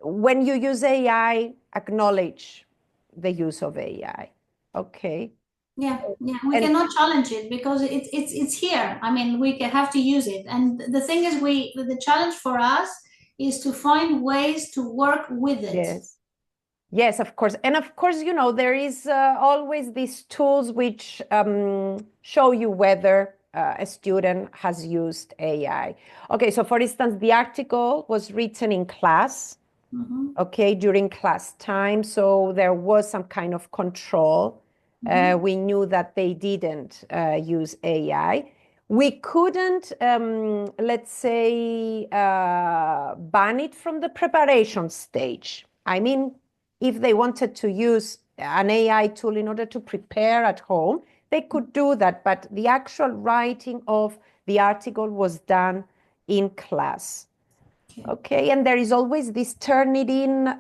Speaker 1: when you use AI, acknowledge the use of AI, okay?
Speaker 7: Yeah, we cannot challenge it because it's here. I mean, we have to use it. And the thing is, the challenge for us is to find ways to work with it.
Speaker 1: Yes, of course. And of course, you know, there is always these tools which show you whether a student has used AI. Okay, so for instance, the article was written in class, okay, during class time. So there was some kind of control. We knew that they didn't use AI. We couldn't, let's say, ban it from the preparation stage. I mean, if they wanted to use an AI tool in order to prepare at home, they could do that. But the actual writing of the article was done in class. Okay, and there is always this Turnitin,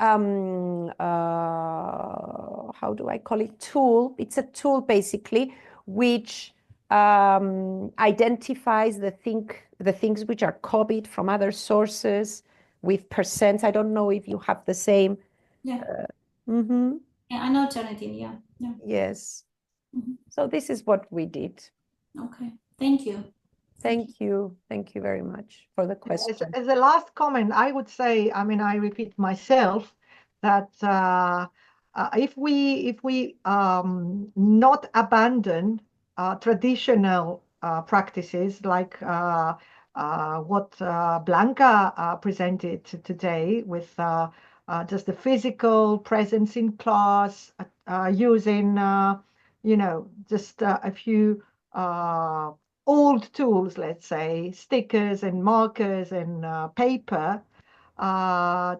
Speaker 1: how do I call it, tool. It's a tool, basically, which identifies the things which are copied from other sources with percents. I don't know if you have the same.
Speaker 7: Yeah. Yeah, I know Turnitin, yeah.
Speaker 1: Yes. So this is what we did.
Speaker 7: Okay, thank you.
Speaker 1: Thank you. Thank you very much for the question.
Speaker 2: As a last comment, I would say, I mean, I repeat myself, that if we not abandon traditional practices like what Blanka presented today, with just the physical presence in class, using, you know, just a few old tools, let's say, stickers and markers and paper,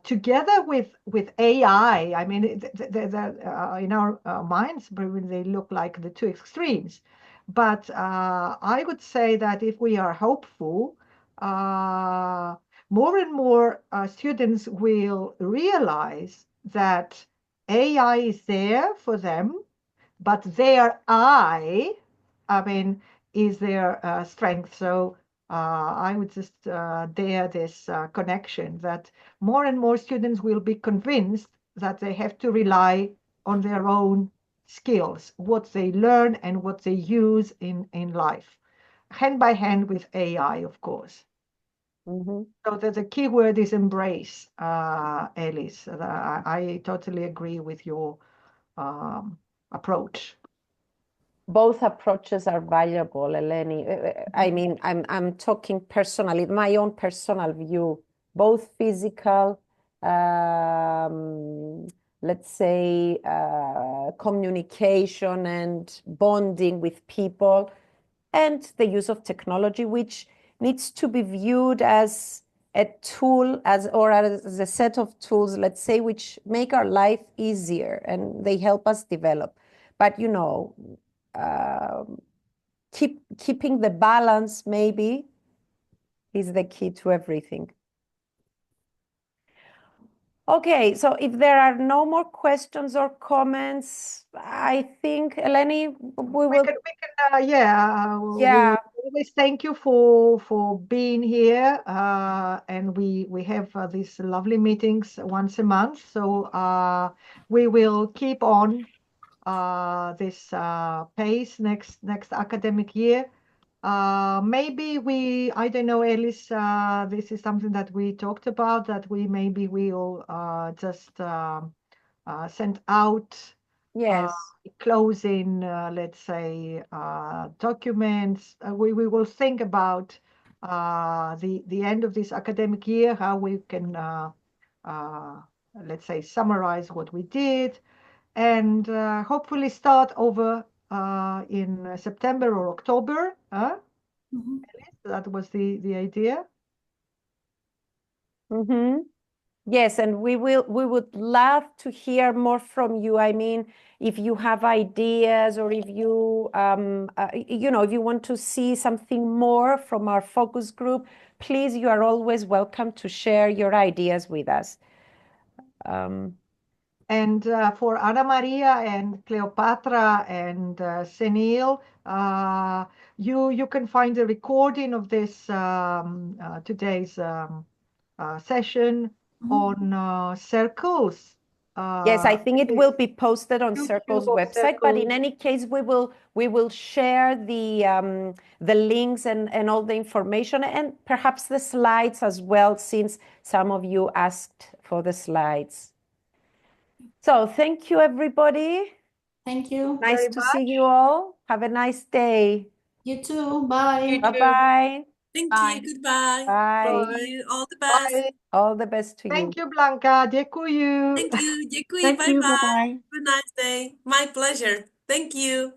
Speaker 2: together with AI. I mean, in our minds, they look like the two extremes. But I would say that if we are hopeful, more and more students will realize that AI is there for them, but their I mean, is their strength. So I would just dare this connection that more and more students will be convinced that they have to rely on their own skills, what they learn and what they use in life, hand by hand with AI, of course.
Speaker 1: Mm-hmm.
Speaker 2: So the key word is embrace, Elis. I totally agree with your approach.
Speaker 1: Both approaches are valuable, Eleni. I mean, I'm talking personally, my own personal view, both physical, let's say, communication and bonding with people, and the use of technology, which needs to be viewed as a tool, as a set of tools, let's say, which make our life easier and they help us develop. But you know, keeping the balance maybe is the key to everything. Okay, so if there are no more questions or comments, I think, Eleni, we will.
Speaker 2: Yeah. We always thank you for being here, and we have these lovely meetings once a month. So we will keep on this pace next academic year. Maybe I don't know, Elis, this is something that we talked about, that we maybe will just send out
Speaker 1: Yes.
Speaker 2: closing, let's say, documents. We will think about the end of this academic year, how we can, let's say, summarize what we did, and hopefully start over in September or October.
Speaker 7: Mm-hmm.
Speaker 2: That was the idea.
Speaker 1: Mm-hmm. Yes, and we would love to hear more from you. I mean, if you have ideas, or if you you know, if you want to see something more from our focus group, please, you are always welcome to share your ideas with us.
Speaker 2: And for Anna Maria and Cleopatra and Senil, you can find a recording of this today's session on CercleS.
Speaker 1: Yes, I think it will be posted on CercleS website, but in any case, we will share the links and all the information, and perhaps the slides as well, since some of you asked for the slides. So thank you, everybody.
Speaker 7: Thank you.
Speaker 1: Nice to see you all. Have a nice day.
Speaker 7: You too. Bye.
Speaker 1: Bye-bye.
Speaker 3: Thank
Speaker 7: Bye.
Speaker 3: you. Goodbye.
Speaker 1: Bye.
Speaker 3: Thank you. All the best.
Speaker 2: Bye.
Speaker 1: All the best to you.
Speaker 2: Thank you, Blanka. Děkuju.
Speaker 3: Thank you. Děkuji.
Speaker 4: Thank you.
Speaker 3: Bye-bye.
Speaker 4: Bye-bye.
Speaker 3: Have a nice day. My pleasure. Thank you.